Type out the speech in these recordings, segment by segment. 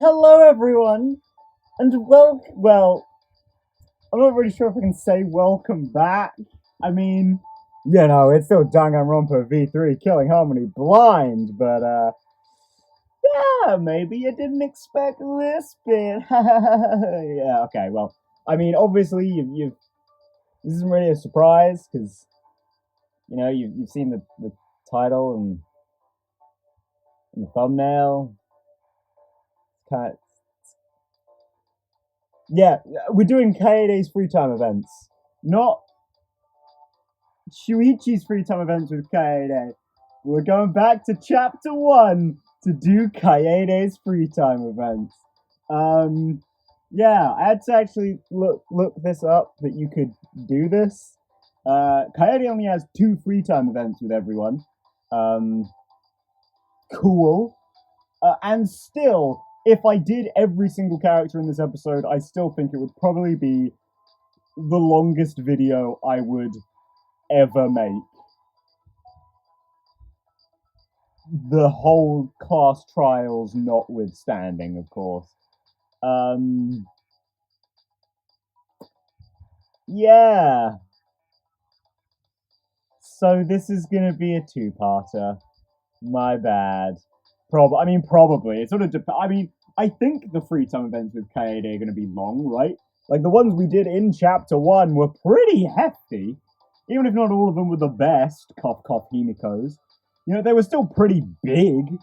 Hello, everyone, and I'm not really sure if I can say welcome back. I mean, it's still Danganronpa V3 Killing Harmony Blind, but, yeah, maybe you didn't expect this bit. Yeah, okay, well, I mean, obviously, this isn't really a surprise, because, you've seen the title and the thumbnail. Kind of, yeah, we're doing Kaede's free time events, not Shuichi's free time events with Kaede. We're going back to chapter 1 to do Kaede's free time events. Yeah, I had to actually look this up that you could do this. Kaede only has 2 free time events with everyone. Um, cool. And still, if I did every single character in this episode, I still think it would probably be the longest video I would ever make. The whole class trials notwithstanding, of course. Um, yeah. So this is gonna be a two-parter. My bad. Probably. It sort of I mean, I think the free time events with Kaede are gonna be long, right? Like the ones we did in chapter 1 were pretty hefty. Even if not all of them were the best, cough cough Himiko's. They were still pretty big.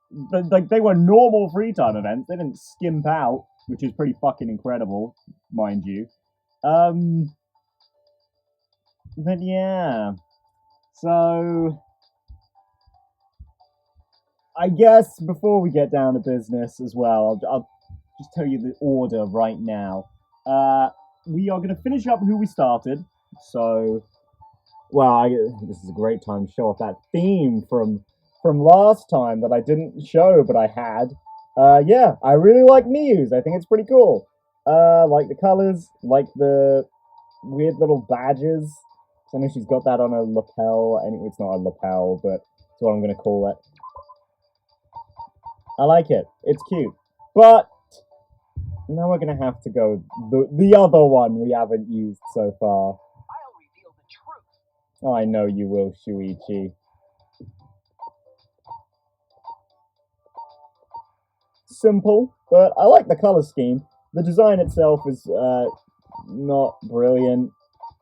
But like they were normal free time events. They didn't skimp out, which is pretty fucking incredible, mind you. Um, but yeah. So I guess before we get down to business as well, I'll just tell you the order right now. We are going to finish up who we started. So, this is a great time to show off that theme from last time that I didn't show, but I had. Yeah, I really like Miyu's. I think it's pretty cool. Like the colors, like the weird little badges. I know she's got that on her lapel. Anyway, it's not a lapel, but it's what I'm going to call it. I like it. It's cute. But now we're going to have to go the other one we haven't used so far. I'll reveal the truth. Oh, I know you will, Shuichi. Simple, but I like the color scheme. The design itself is not brilliant.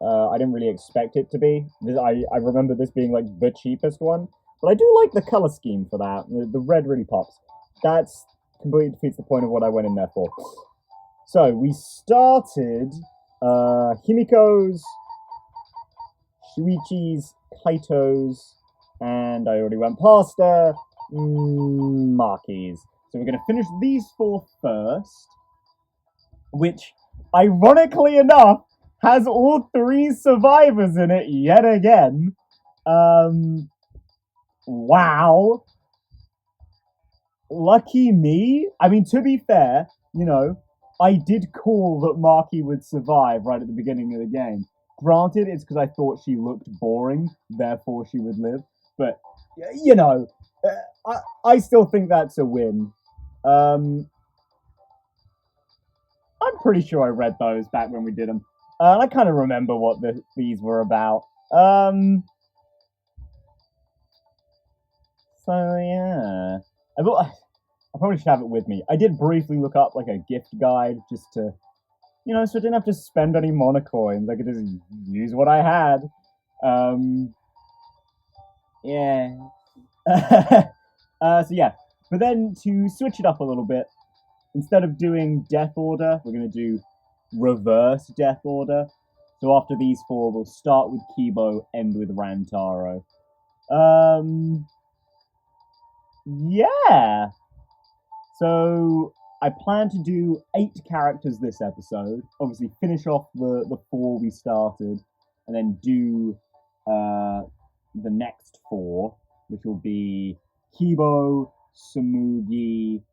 I didn't really expect it to be. I remember this being like the cheapest one, but I do like the color scheme for that. The red really pops. That's completely defeats the point of what I went in there for. So we started Himiko's, Shuichi's, Kaito's, and I already went past Maki's. So we're going to finish these 4 first, which, ironically enough, has all 3 survivors in it yet again. Wow. Lucky me. I mean, to be fair, I did call that Maki would survive right at the beginning of the game. Granted, it's because I thought she looked boring, therefore she would live. But, I still think that's a win. I'm pretty sure I read those back when we did them. I kind of remember what these were about. So yeah, I probably should have it with me. I did briefly look up like a gift guide just to, so I didn't have to spend any monocoins. I could just use what I had. Yeah. So yeah, but then to switch it up a little bit, instead of doing death order, we're gonna do reverse death order. So after these 4, we'll start with Kibo, end with Rantaro. Yeah. So I plan to do 8 characters this episode. Obviously, finish off the 4 we started, and then do the next 4, which will be Kibo, Sumugi,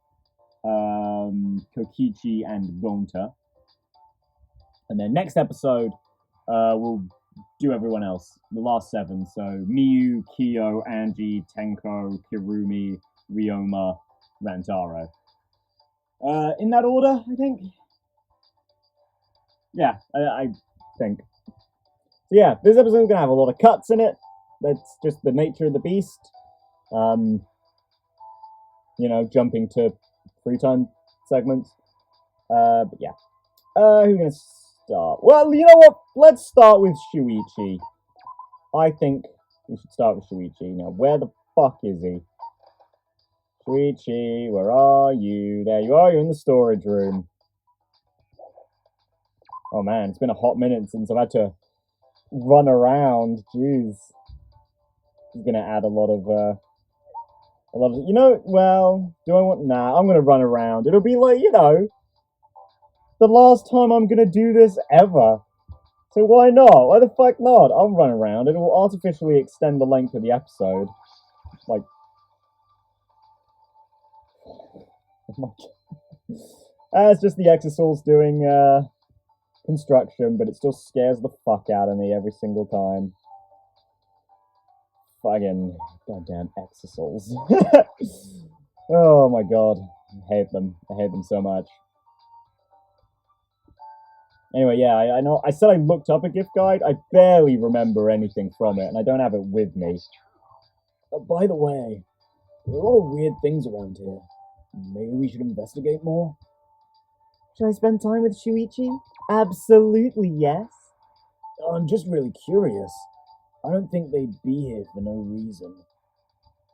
Kokichi, and Gonta. And then next episode, we'll do everyone else, the last 7. So Miyu, Kyo, Angie, Tenko, Kirumi, Ryoma, Rantaro. In that order, I think. Yeah, I think. So yeah, this episode's gonna have a lot of cuts in it. That's just the nature of the beast. Jumping to free time segments. But yeah. Who's gonna start? Well, you know what? Let's start with Shuichi. I think we should start with Shuichi. Now, where the fuck is he? Shuichi, where are you? There you are, you're in the storage room. Oh man, it's been a hot minute since I've had to run around. Jeez. He's gonna add a lot of, well, do I want, nah, I'm gonna run around. It'll be like, the last time I'm gonna do this ever. So why not? Why the fuck not? I'll run around. It will artificially extend the length of the episode. Like, oh my God. It's just the Exisals doing, construction, but it still scares the fuck out of me every single time. Fucking goddamn Exisals. Oh my god. I hate them. I hate them so much. Anyway, yeah, I know. I said I looked up a gift guide. I barely remember anything from it, and I don't have it with me. By the way, there are a lot of weird things around here. Maybe we should investigate more? Should I spend time with Shuichi? Absolutely, yes. I'm just really curious. I don't think they'd be here for no reason.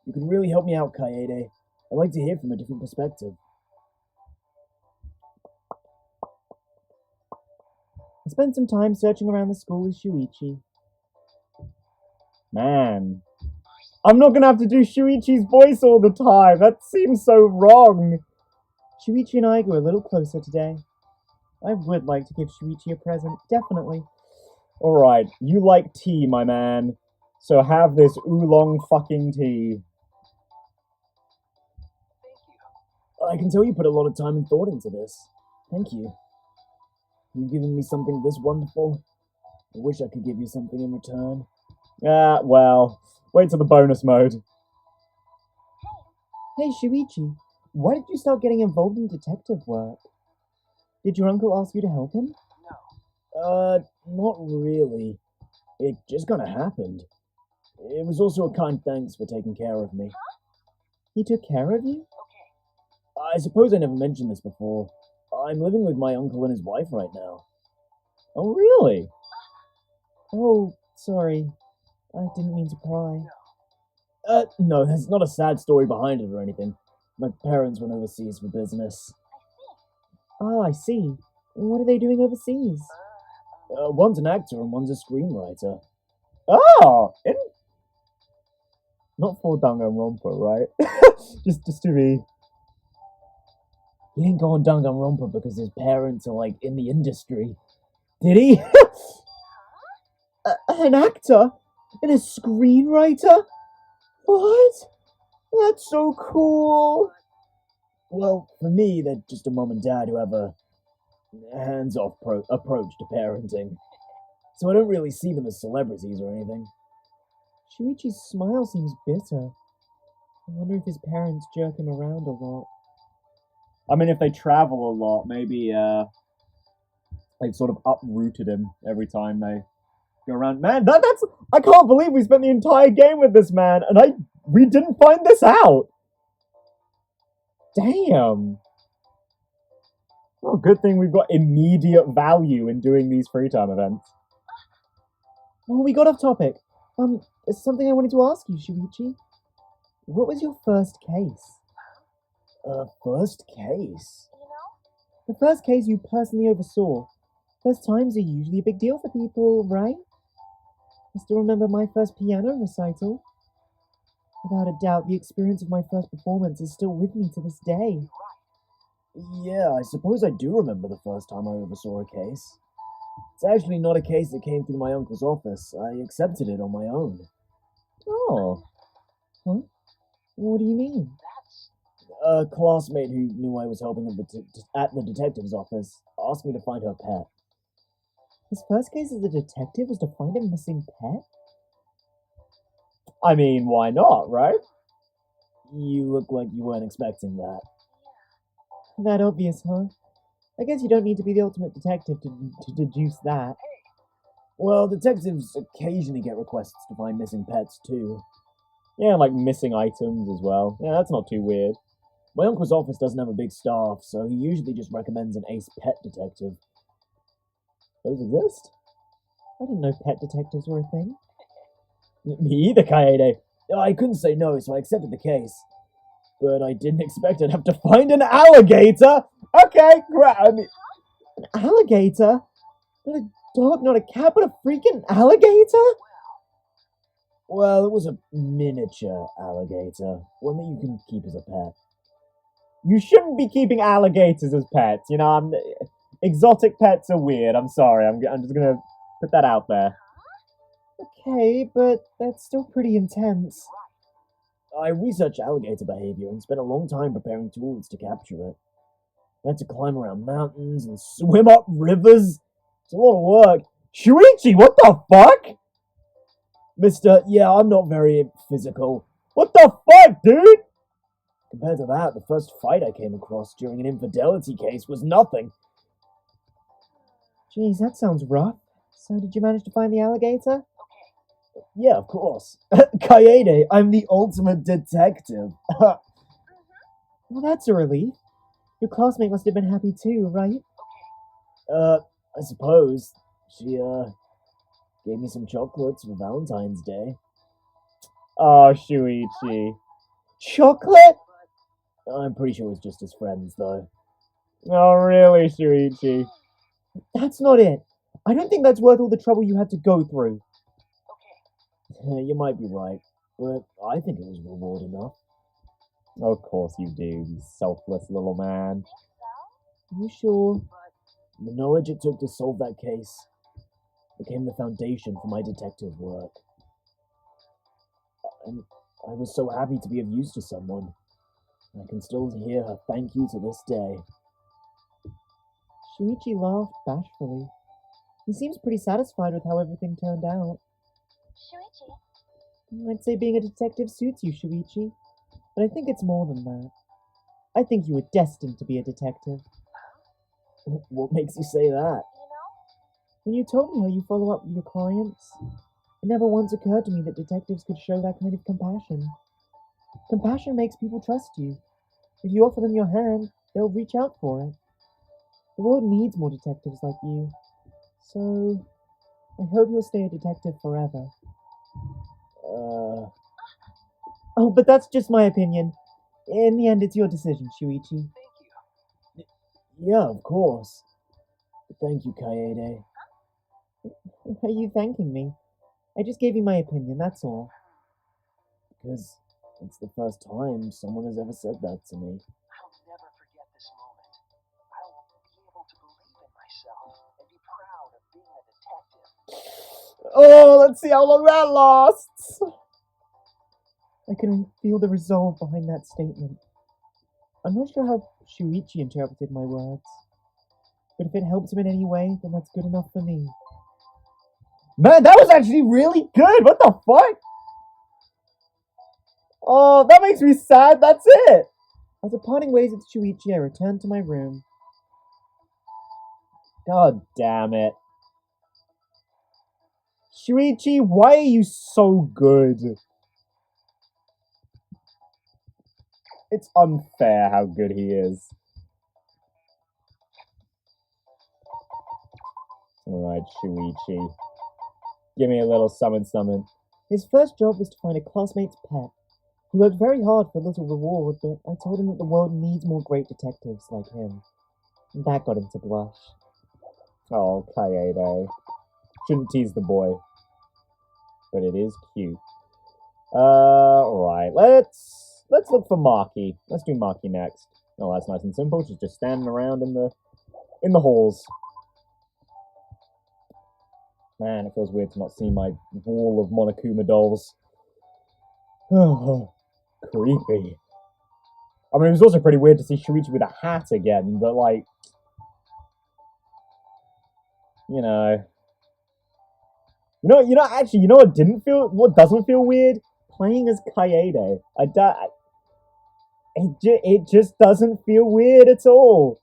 You could really help me out, Kaede. I'd like to hear from a different perspective. I spent some time searching around the school with Shuichi. Man. I'm not gonna have to do Shuichi's voice all the time. That seems so wrong. Shuichi and I grew a little closer today. I would like to give Shuichi a present, definitely. Alright, you like tea, my man. So have this oolong fucking tea. Thank you. I can tell you put a lot of time and thought into this. Thank you. You've given me something this wonderful. I wish I could give you something in return. Well, wait till the bonus mode. Hey, Shuichi, why did you start getting involved in detective work? Did your uncle ask you to help him? No. Not really. It just kinda happened. It was also a kind thanks for taking care of me. He took care of you? Okay. I suppose I never mentioned this before. I'm living with my uncle and his wife right now. Oh, really? Oh, sorry. I didn't mean to pry. No, there's not a sad story behind it or anything. My parents went overseas for business. Ah, I see. What are they doing overseas? One's an actor and one's a screenwriter. Oh! Not for Danganronpa, right? just to be... He didn't go on Danganronpa because his parents are, like, in the industry. Did he? An actor? And a screenwriter? What? That's so cool. Well, for me, they're just a mom and dad who have a hands-off approach to parenting. So I don't really see them as celebrities or anything. Shuichi's smile seems bitter. I wonder if his parents jerk him around a lot. I mean, if they travel a lot, maybe they've sort of uprooted him every time they go around. Man, that's I can't believe we spent the entire game with this man, and we didn't find this out. Damn. Well, good thing we've got immediate value in doing these free time events. Oh, we got off topic. It's something I wanted to ask you, Shuichi. What was your first case? First case? The first case you personally oversaw. First times are usually a big deal for people, right? I still remember my first piano recital. Without a doubt, the experience of my first performance is still with me to this day. Yeah, I suppose I do remember the first time I oversaw a case. It's actually not a case that came through my uncle's office. I accepted it on my own. Oh. Huh? What do you mean? A classmate who knew I was helping at the detective's office asked me to find her pet. His first case as a detective was to find a missing pet? I mean, why not, right? You look like you weren't expecting that. That obvious, huh? I guess you don't need to be the ultimate detective to deduce that. Well, detectives occasionally get requests to find missing pets too. Yeah, like missing items as well. Yeah, that's not too weird. My uncle's office doesn't have a big staff, so he usually just recommends an ace pet detective. Those exist? I didn't know pet detectives were a thing. Me either, Kaede. I couldn't say no, so I accepted the case. But I didn't expect I'd have to find an alligator! Okay, I mean, An alligator? Not a dog, not a cat, but a freaking alligator? well, it was a miniature alligator. One that you can keep as a pet. You shouldn't be keeping alligators as pets. You know, exotic pets are weird. I'm sorry. I'm just gonna put that out there. Okay, but that's still pretty intense. I researched alligator behavior and spent a long time preparing tools to capture it. I had to climb around mountains and swim up rivers. It's a lot of work. Shuichi, what the fuck? Mister, yeah, I'm not very physical. What the fuck, dude? Compared to that, the first fight I came across during an infidelity case was nothing. Jeez, that sounds rough. So did you manage to find the alligator? Yeah, of course. Kaede, I'm the ultimate detective. Well, that's a relief. Your classmate must have been happy too, right? I suppose. She, gave me some chocolates for Valentine's Day. Oh, Shuichi. Chocolate? I'm pretty sure it was just as friends, though. Oh, really, Shuichi? That's not it. I don't think that's worth all the trouble you had to go through. You might be right, but I think it was reward enough. Of course you do, you selfless little man. You sure? The knowledge it took to solve that case became the foundation for my detective work. And I was so happy to be of use to someone. I can still hear her thank you to this day. Shuichi laughed bashfully. He seems pretty satisfied with how everything turned out. Shuichi, I'd say being a detective suits you, Shuichi. But I think it's more than that. I think you were destined to be a detective. What makes you say that? When you told me how you follow up with your clients, it never once occurred to me that detectives could show that kind of compassion. Compassion makes people trust you. If you offer them your hand, they'll reach out for it. The world needs more detectives like you. So, I hope you'll stay a detective forever. Oh, but that's just my opinion. In the end, it's your decision, Shuichi. Yeah, of course. Thank you, Kaede. Why are you thanking me? I just gave you my opinion, that's all. Because it's the first time someone has ever said that to me. I'll never forget this moment. I'll be able to believe in myself and be proud of being a detective. Oh, let's see how long that lasts. I can feel the resolve behind that statement. I'm not sure how Shuichi interpreted my words, but if it helps him in any way, then that's good enough for me. Man, that was actually really good. What the fuck? Oh, that makes me sad. That's it. After parting ways with Shuichi, I returned to my room. God damn it. Shuichi, why are you so good? It's unfair how good he is. Alright, Shuichi. Give me a little summon. His first job was to find a classmate's pet. He worked very hard for little reward, but I told him that the world needs more great detectives like him. And that got him to blush. Oh, Kaede. Shouldn't tease the boy. But it is cute. Right. Let's look for Maki. Let's do Maki next. Oh, that's nice and simple. She's just standing around in the halls. Man, it feels weird to not see my wall of Monokuma dolls. Oh, creepy. I mean, it was also pretty weird to see Shuichi with a hat again, but like, you know. Actually, you know what doesn't feel weird? Playing as Kaede. It just doesn't feel weird at all.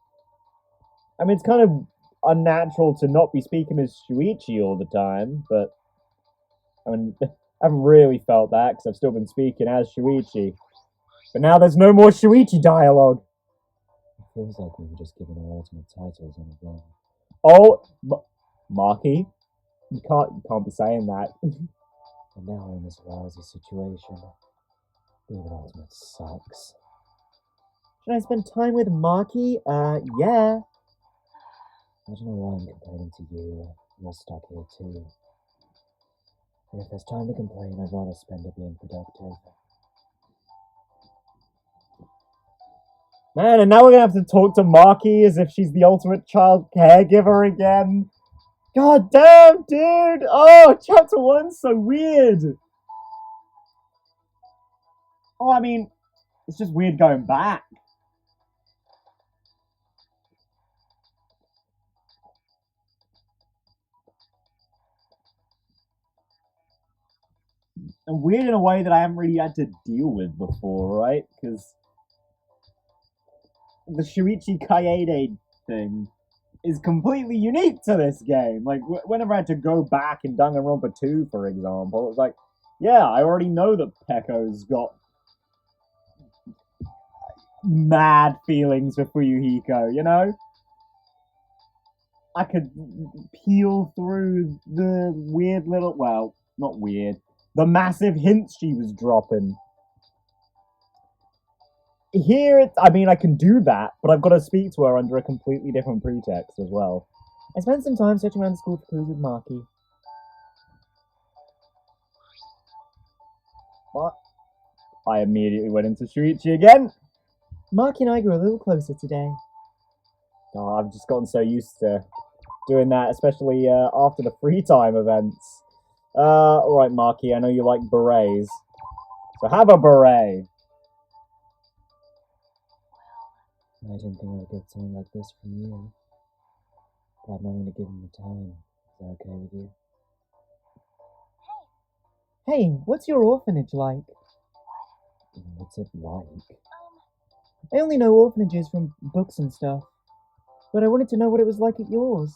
I mean, it's kind of unnatural to not be speaking as Shuichi all the time, but I mean, I haven't really felt that because I've still been speaking as Shuichi. But now there's no more Shuichi dialogue. It feels like we were just given our ultimate titles on a whim. Oh, Marky, you can't be saying that. And now we're in this lousy situation. Being an ultimate sucks. Should I spend time with Marky? Yeah. I don't know why I'm complaining to you. You're stuck here too. And if there's time to complain, I'd rather spend it being productive. Man, and now we're gonna have to talk to Marky as if she's the ultimate child caregiver again. God damn, dude! Oh, chapter 1's so weird. Oh, I mean, it's just weird going back. And weird in a way that I haven't really had to deal with before, right? Because the Shuichi Kaede thing is completely unique to this game. Like, whenever I had to go back in Danganronpa 2, for example, it was like, yeah, I already know that Pekko's got mad feelings for Fuyuhiko, you know? I could peel through the weird little, well, not weird, the massive hints she was dropping. Here, I mean, I can do that, but I've got to speak to her under a completely different pretext as well. I spent some time searching around the school for clues with Marky. What? I immediately went into Shuichi again. Marky and I grew a little closer today. Oh, I've just gotten so used to doing that, especially after the free time events. Alright, Marky, I know you like berets. So have a beret. I didn't think I would get something like this from you. But I've nothing to give in return. Is that okay with you? Hey, what's your orphanage like? What's it like? I only know orphanages from books and stuff. But I wanted to know what it was like at yours.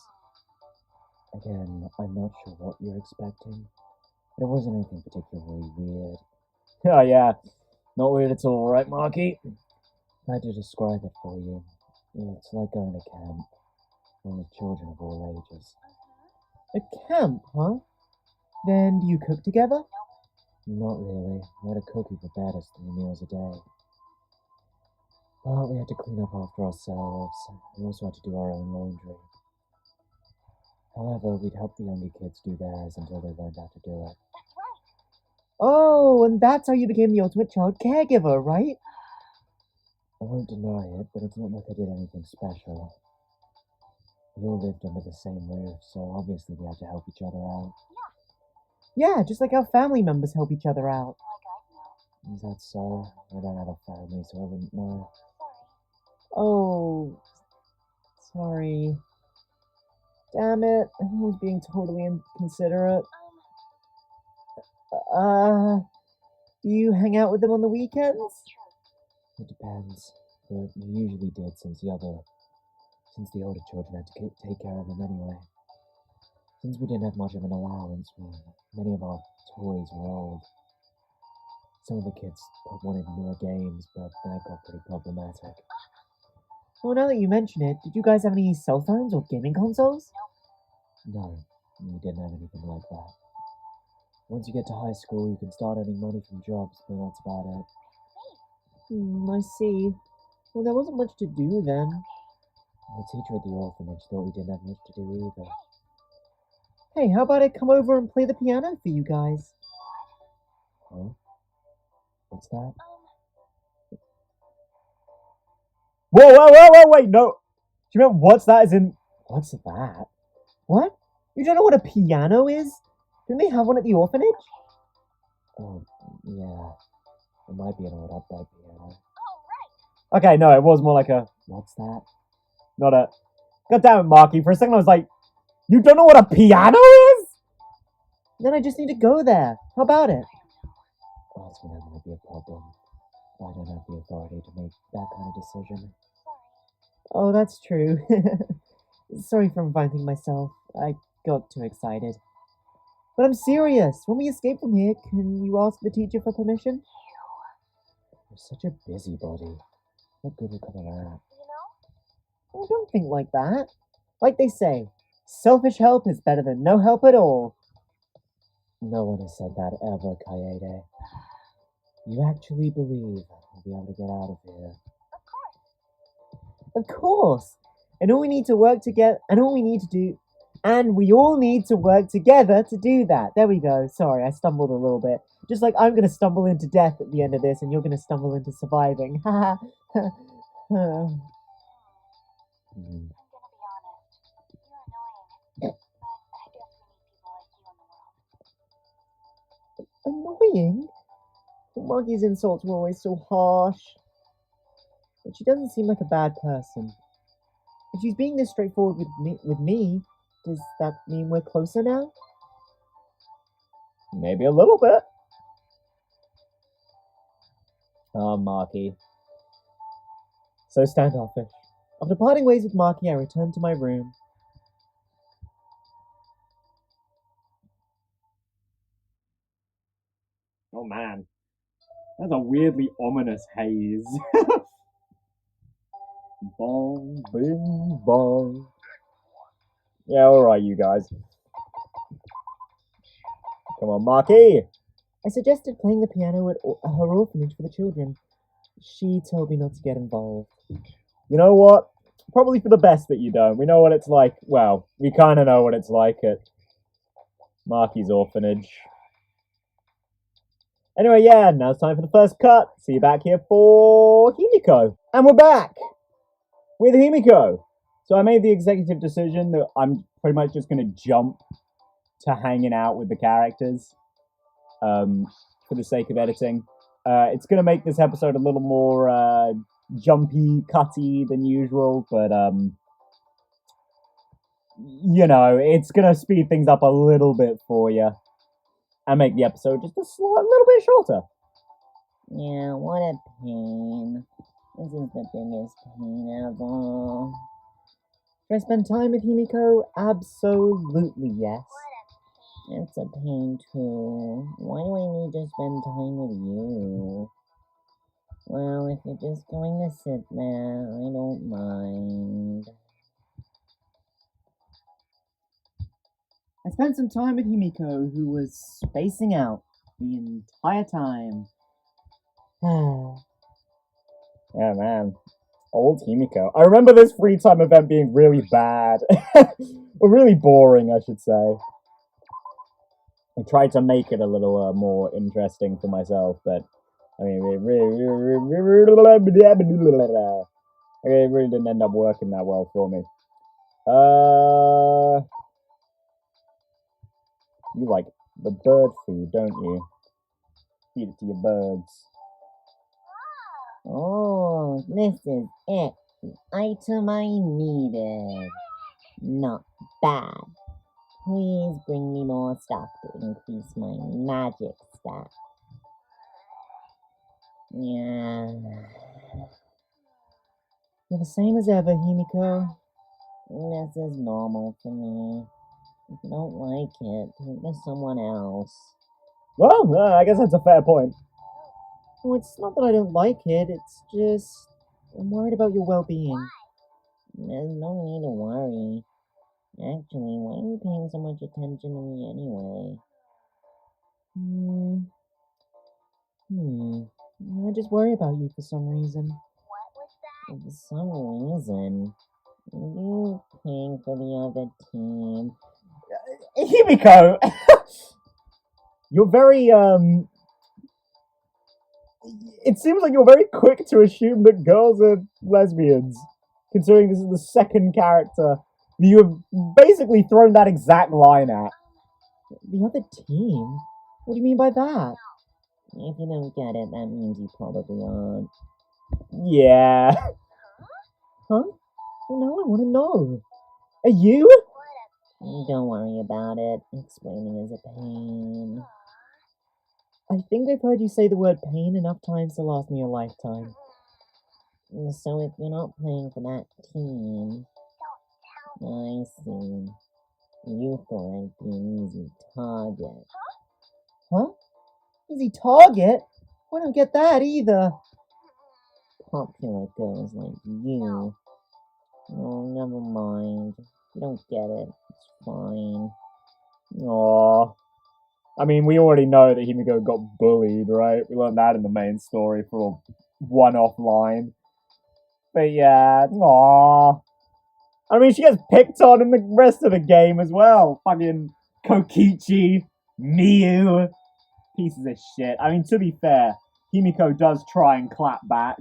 Again, I'm not sure what you're expecting. But it wasn't anything particularly weird. Oh, yeah. Not weird at all, right, Marky? I had to describe it for you. It's like going to camp. Full of children of all ages. A camp, huh? Then do you cook together? Not really. We had a cookie for bed as 3 meals a day. But we had to clean up after ourselves. We also had to do our own laundry. However, we'd help the younger kids do theirs until they learned how to do it. Oh, and that's how you became the ultimate child caregiver, right? I won't deny it, but it's not like I did anything special. We all lived under the same roof, so obviously we had to help each other out. Yeah, just like how family members help each other out. Is that so? I don't have a family, so I wouldn't know. Oh, sorry. Damn it, I was being totally inconsiderate. Do you hang out with them on the weekends? It depends, but we usually did since the older children had to take care of them anyway. Since we didn't have much of an allowance, many of our toys were old. Some of the kids wanted newer games, but that got pretty problematic. Well, now that you mention it, did you guys have any cell phones or gaming consoles? No, we didn't have anything like that. Once you get to high school, you can start earning money from jobs, but that's about it. I see. Well, there wasn't much to do then. The teacher at the orphanage thought we didn't have much to do either. Hey, how about I come over and play the piano for you guys? Huh? What's that? Whoa, wait, no. Do you mean what's that as in, What's that? What? You don't know what a piano is? Didn't they have one at the orphanage? Oh, yeah. It might be an old upright piano. okay, no, it was more like a, What's that? not a, god damn it, Marky, for a second I was like, you don't know what a piano is? Then I just need to go there. How about it? Oh, so that might be a problem. I don't have the authority to make that kind of decision. Oh, that's true. Sorry for inviting myself. I got too excited. But I'm serious. When we escape from here, can you ask the teacher for permission? You're such a busybody. What good will come of that? Oh, don't think like that. Like they say, selfish help is better than no help at all. No one has said that ever, Kaede. You actually believe we'll be able to get out of here? Of course. And all we need to work together, and all we need to do, and we all need to work together to do that. There we go. Sorry, I stumbled a little bit. Just like I'm going to stumble into death at the end of this, and you're going to stumble into surviving. Ha ha. Hmm. I'm gonna be honest. You're annoying. But I guess we need people like you in the world. Annoying? Maggie's insults were always so harsh. But she doesn't seem like a bad person. If she's being this straightforward with me, does that mean we're closer now? Maybe a little bit. Oh, Marky. So standoffish. After parting ways with Marky, I returned to my room. Oh man. That's a weirdly ominous haze. Bong, bing, bong. Yeah, alright, you guys. Come on, Marky. I suggested playing the piano at her orphanage for the children. She told me not to get involved. You know what? Probably for the best that you don't. We know what it's like. Well, we kind of know what it's like at Marky's orphanage. Anyway, yeah, now it's time for the first cut. See you back here for Himiko. And we're back with Himiko. So I made the executive decision that I'm pretty much just going to jump to hanging out with the characters for the sake of editing. It's going to make this episode a little more jumpy, cutty than usual, but you know, it's going to speed things up a little bit for you and make the episode just a little bit shorter. Yeah, what a pain. This is the biggest pain ever. Should I spend time with Himiko? Absolutely yes. It's a pain too. Why do I need to spend time with you? Well, if you're just going to sit there, I don't mind. I spent some time with Himiko, who was spacing out the entire time. Yeah, man. Old Himiko. I remember this free time event being really bad. Or really boring, I should say. I tried to make it a little more interesting for myself, but I mean, it really didn't end up working that well for me. You like the bird food, don't you? Feed it to your birds. Oh, this is it. The item I needed. Not bad. Please bring me more stuff to increase my magic stat. Yeah. You're the same as ever, Himiko. This is normal for me. If you don't like it, take to someone else. Well, I guess that's a fair point. Oh, it's not that I don't like it, it's just I'm worried about your well-being. There's no need to worry. Actually, why are you paying so much attention to me anyway? I just worry about you for some reason. For some reason, you playing for the other team. Himiko! You're very, it seems like you're very quick to assume that girls are lesbians, considering this is the second character you have basically thrown that exact line at. The other team? What do you mean by that? If you don't get it, that means you probably aren't. Yeah. Huh? Well, now I want to know. Are you? Don't worry about it. Explaining is a pain. I think I've heard you say the word pain enough times to last me a lifetime. So if you're not playing for that team, I see. You thought I'd be an easy target. Huh? Easy target? I don't get that either. Popular girls like you. Oh, never mind. You don't get it. It's fine. Aww. I mean, we already know that Himiko got bullied, right? We learned that in the main story for a one-off line. But yeah, aww. I mean, she gets picked on in the rest of the game as well. Fucking Kokichi, Miyu, pieces of shit. I mean, to be fair, Himiko does try and clap back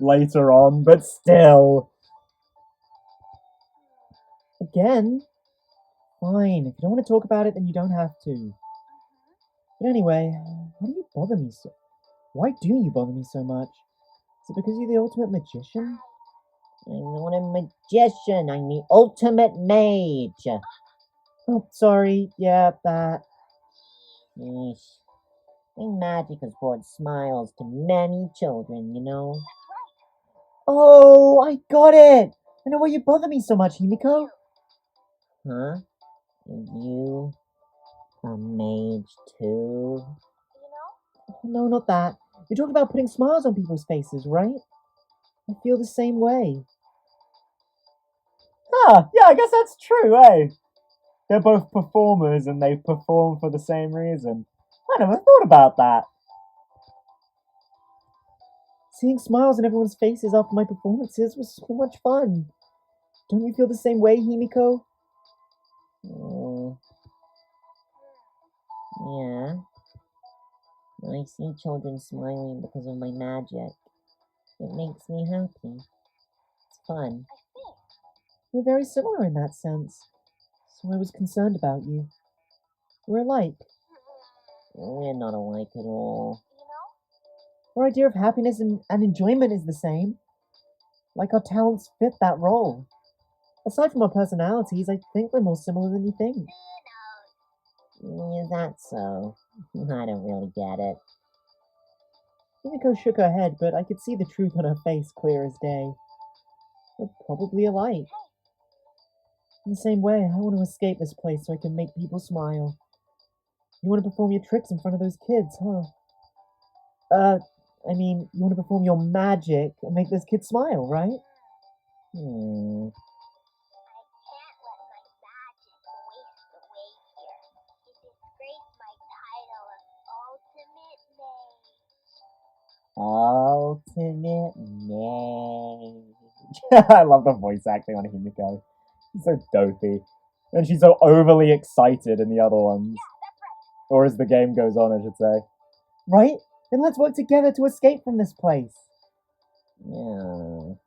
later on, but still. Again? Fine, if you don't want to talk about it, then you don't have to. But anyway, why do you bother me so? Why do you bother me so much? Is it because you're the ultimate magician? I'm not a magician. I'm the ultimate mage. Oh, sorry. Yeah, that. Yeesh. My magic has brought smiles to many children, you know. Oh, I got it! I know why you bother me so much, Himiko. Huh? You a mage too? No, not that. You're talking about putting smiles on people's faces, right? I feel the same way. Ah, yeah, I guess that's true, eh? They're both performers and they perform for the same reason. I never thought about that. Seeing smiles on everyone's faces after my performances was so much fun. Don't you feel the same way, Himiko? Yeah. I see children smiling because of my magic. It makes me happy. It's fun. We're very similar in that sense. So I was concerned about you. We're alike. We're not alike at all. Our idea of happiness and enjoyment is the same. Like our talents fit that role. Aside from our personalities, I think we're more similar than you think. Is that so? I don't really get it. Himiko shook her head, but I could see the truth on her face clear as day. We're probably alike. In the same way, I want to escape this place so I can make people smile. You want to perform your tricks in front of those kids, huh? I mean, you want to perform your magic and make those kids smile, right? Hmm. Ultimate mage. I love the voice acting on Himiko. She's so dopey. And she's so overly excited in the other ones. Or as the game goes on, I should say. Right? Then let's work together to escape from this place. No.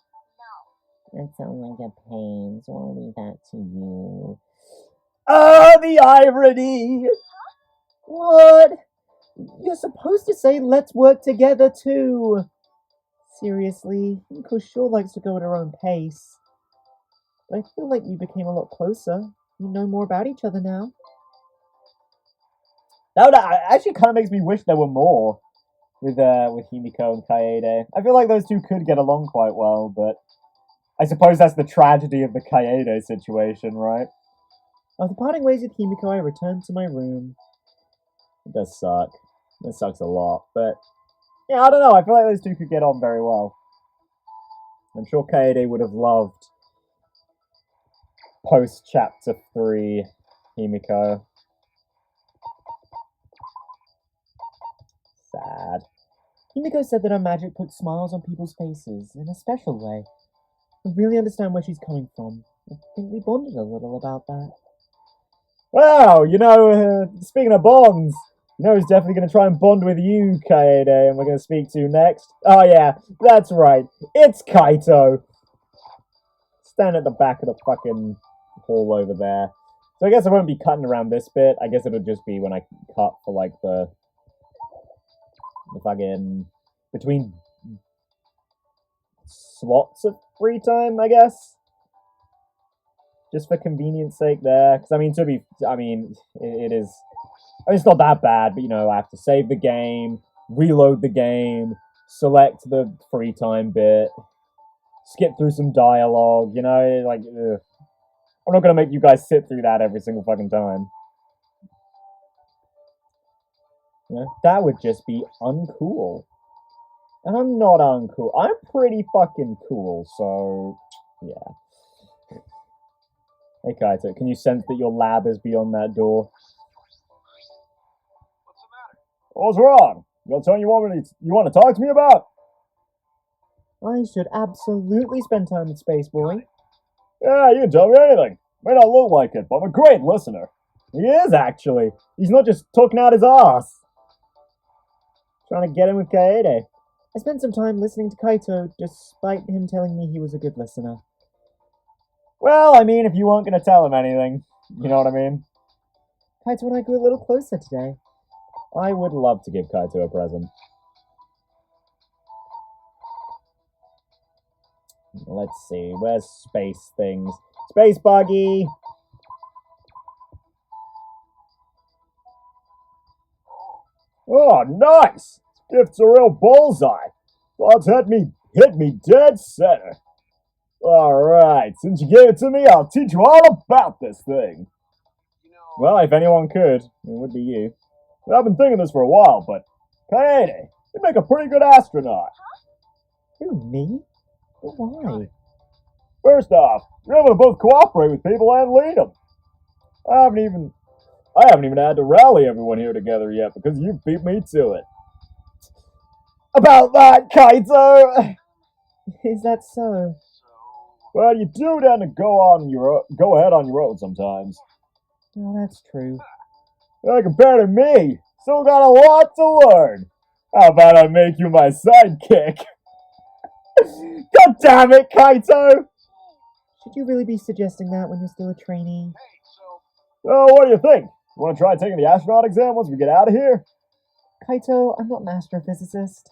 That sounds like a pain, so I'll leave that to you. Ah, the irony! What? You're supposed to say, let's work together too. Seriously, Himiko sure likes to go at her own pace. But I feel like we became a lot closer. We know more about each other now. That actually kind of makes me wish there were more with Himiko and Kaede. I feel like those two could get along quite well, but I suppose that's the tragedy of the Kaede situation, right? After parting ways with Himiko, I returned to my room. It does suck. It sucks a lot, but yeah, I don't know. I feel like those two could get on very well. I'm sure Kaede would have loved post chapter 3 Himiko. Sad. Himiko said that her magic puts smiles on people's faces in a special way. I really understand where she's coming from. I think we bonded a little about that. Wow, speaking of bonds, who's definitely going to try and bond with you, Kaede, and we're going to speak to next? Oh yeah, that's right. It's Kaito. Stand at the back of the fucking hall over there. So I guess I won't be cutting around this bit. I guess it'll just be when I cut for like the fucking between slots of free time, I guess. Just for convenience sake there, because it is I mean, it's not that bad, but I have to save the game, reload the game, select the free time bit, skip through some dialogue, like, ugh. I'm not gonna make you guys sit through that every single fucking time. That would just be uncool. And I'm not uncool. I'm pretty fucking cool, so yeah. Hey Kaito, can you sense that your lab is beyond that door? What's the matter? What's wrong? You got something you want to talk to me about? I should absolutely spend time with Space Boy. Yeah, you can tell me anything. May not look like it, but I'm a great listener. He is, actually. He's not just talking out his ass. Trying to get in with Kaede. I spent some time listening to Kaito, despite him telling me he was a good listener. Well, I mean, if you weren't going to tell him anything, you know what I mean? Kaito and I grew a little closer today. I would love to give Kaito a present. Let's see, where's space things? Space buggy! Oh, nice! This gift's a real bullseye. Thoughts hit me dead center. Alright, since you gave it to me, I'll teach you all about this thing. You know, Well, if anyone could, it would be you. I've been thinking this for a while, but Kaede, you'd make a pretty good astronaut. Who, me? But why? First off, you're able to both cooperate with people and lead them. I haven't even had to rally everyone here together yet because you beat me to it. About that, Kaito! Is that so? Well, you do tend to go ahead on your own sometimes. Well, that's true. Compared to me, still got a lot to learn. How about I make you my sidekick? God damn it, Kaito! Should you really be suggesting that when you're still a trainee? hey, so Oh, what do you think? You want to try taking the astronaut exam once we get out of here? Kaito, I'm not an astrophysicist.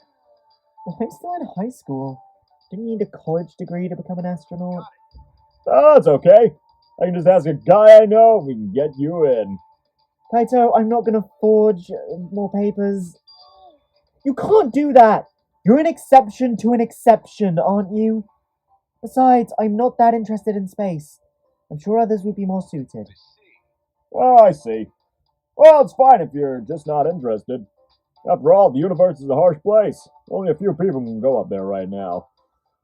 I'm still in high school. Didn't you need a college degree to become an astronaut? Oh, it's okay. I can just ask a guy I know and we can get you in. Kaito, I'm not gonna forge more papers. You can't do that! You're an exception to an exception, aren't you? Besides, I'm not that interested in space. I'm sure others would be more suited. Oh, I see. Well, it's fine if you're just not interested. After all, the universe is a harsh place. Only a few people can go up there right now.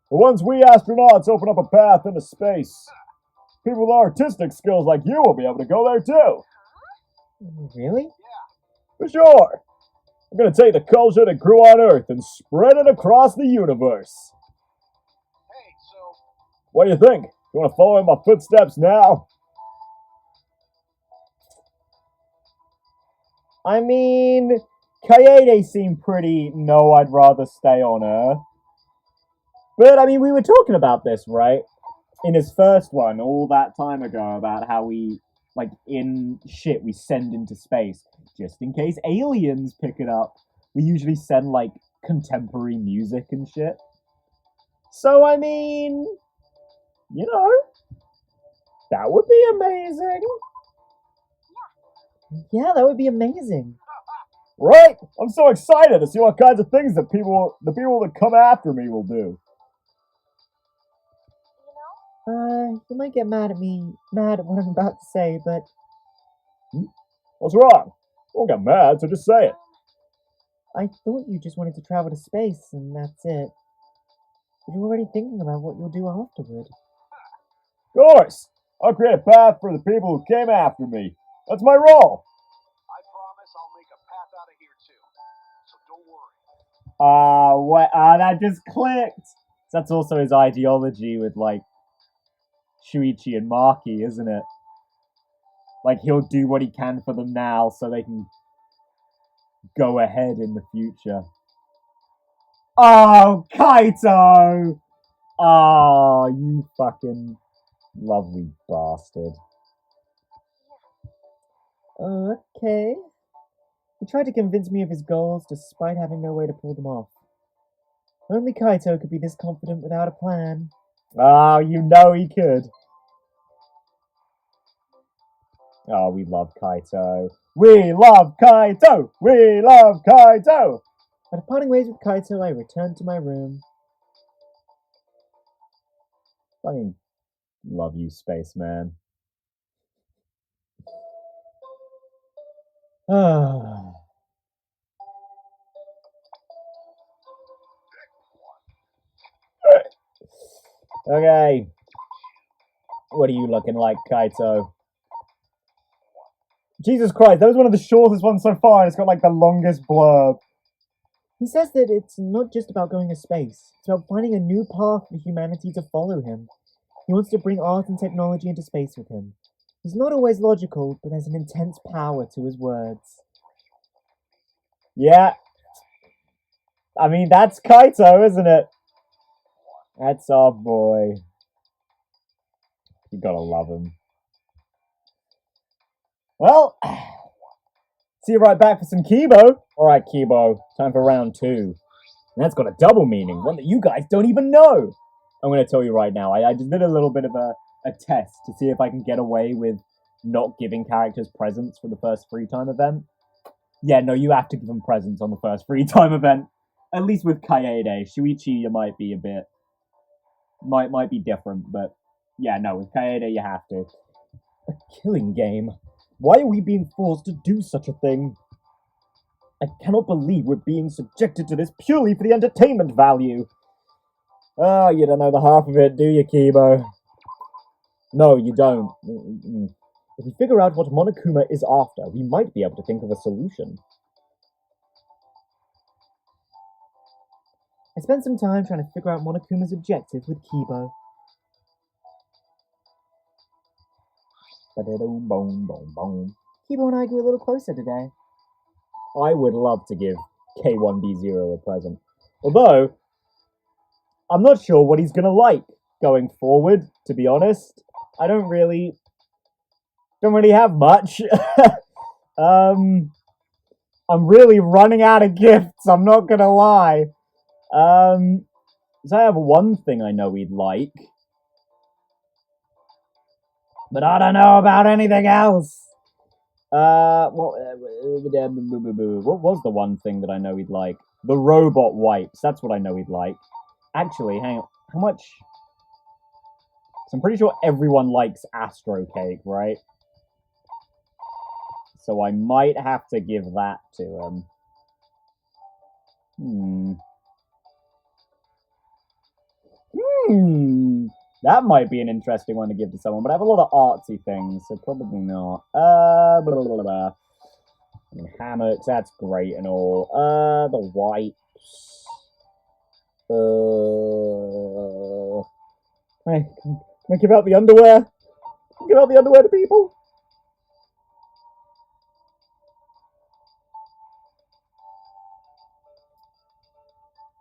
But once we astronauts open up a path into space, people with artistic skills like you will be able to go there too. Really? For sure. I'm gonna take the culture that grew on Earth and spread it across the universe. hey, so What do you think? You want to follow in my footsteps now? I mean, Kaede seemed pretty, no, I'd rather stay on Earth. But, I mean, we were talking about this, right? In his first one, all that time ago, about how we, we send into space. Just in case aliens pick it up. We usually send, contemporary music and shit. So, I mean, that would be amazing. Yeah, that would be amazing. Right? I'm so excited to see what kinds of things the people that come after me will do. You might get mad at what I'm about to say, but What's wrong? Don't get mad, so just say it. I thought you just wanted to travel to space and that's it. But you're already thinking about what you'll do afterward. Of course! I'll create a path for the people who came after me. That's my role. I promise I'll make a path out of here too. So don't worry. That just clicked. That's also his ideology with, Shuichi and Maki, isn't it? He'll do what he can for them now so they can go ahead in the future. Oh, Kaito! Oh, you fucking lovely bastard. Okay. He tried to convince me of his goals despite having no way to pull them off. Only Kaito could be this confident without a plan. Oh, you know he could. Oh, we love Kaito. We love Kaito! We love Kaito! After parting ways with Kaito, I returned to my room. Fucking love you, spaceman. Okay. What are you looking like, Kaito? Jesus Christ, that was one of the shortest ones so far, and it's got like the longest blurb. He says that it's not just about going to space, it's about finding a new path for humanity to follow him. He wants to bring art and technology into space with him. He's not always logical, but there's an intense power to his words. Yeah. I mean, that's Kaito, isn't it? That's our boy. You gotta love him. Well, see you right back for some Kibo. Alright, Kibo, time for round 2. And that's got a double meaning, one that you guys don't even know. I'm gonna tell you right now, I just did a little bit of a test to see if I can get away with not giving characters presents for the first free time event. Yeah, no, you have to give them presents on the first free time event. At least with Kaede. Shuichi, might be a bit... Might be different, but... Yeah, no, with Kaede, you have to. A killing game? Why are we being forced to do such a thing? I cannot believe we're being subjected to this purely for the entertainment value. Ah, you don't know the half of it, do you, Kibo? No, you don't. If we figure out what Monokuma is after, we might be able to think of a solution. I spent some time trying to figure out Monokuma's objective with Kibo. Kibo and I grew a little closer today. I would love to give K1B0 a present. Although, I'm not sure what he's gonna like going forward, to be honest. I don't really have much. I'm really running out of gifts, I'm not gonna lie. So I have one thing I know he'd like. But I don't know about anything else. What was the one thing that I know he'd like? The robot wipes. That's what I know he'd like. Actually, hang on. How much? So I'm pretty sure everyone likes Astro Cake, right? So I might have to give that to him. That might be an interesting one to give to someone, but I have a lot of artsy things, so probably not. I mean, hammocks, that's great and all. The wipes. Can I give out the underwear? Give out the underwear to people?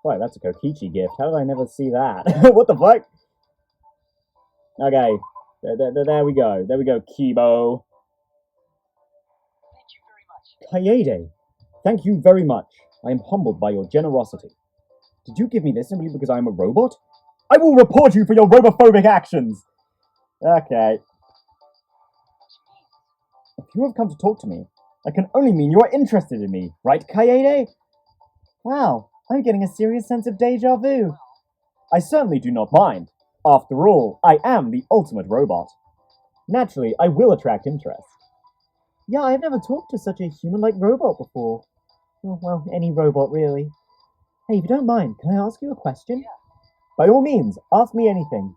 Right, that's a Kokichi gift. How did I never see that? What the fuck? Okay, there we go. There we go, Kibo. Thank you very much. Kaede, thank you very much. I am humbled by your generosity. Did you give me this simply because I am a robot? I will report you for your robophobic actions! Okay. If you have come to talk to me, that can only mean you are interested in me, right, Kaede? Wow, I'm getting a serious sense of deja vu. I certainly do not mind. After all, I am the ultimate robot. Naturally, I will attract interest. Yeah, I've never talked to such a human-like robot before. Well, any robot, really. Hey, if you don't mind, can I ask you a question? Yeah. By all means, ask me anything.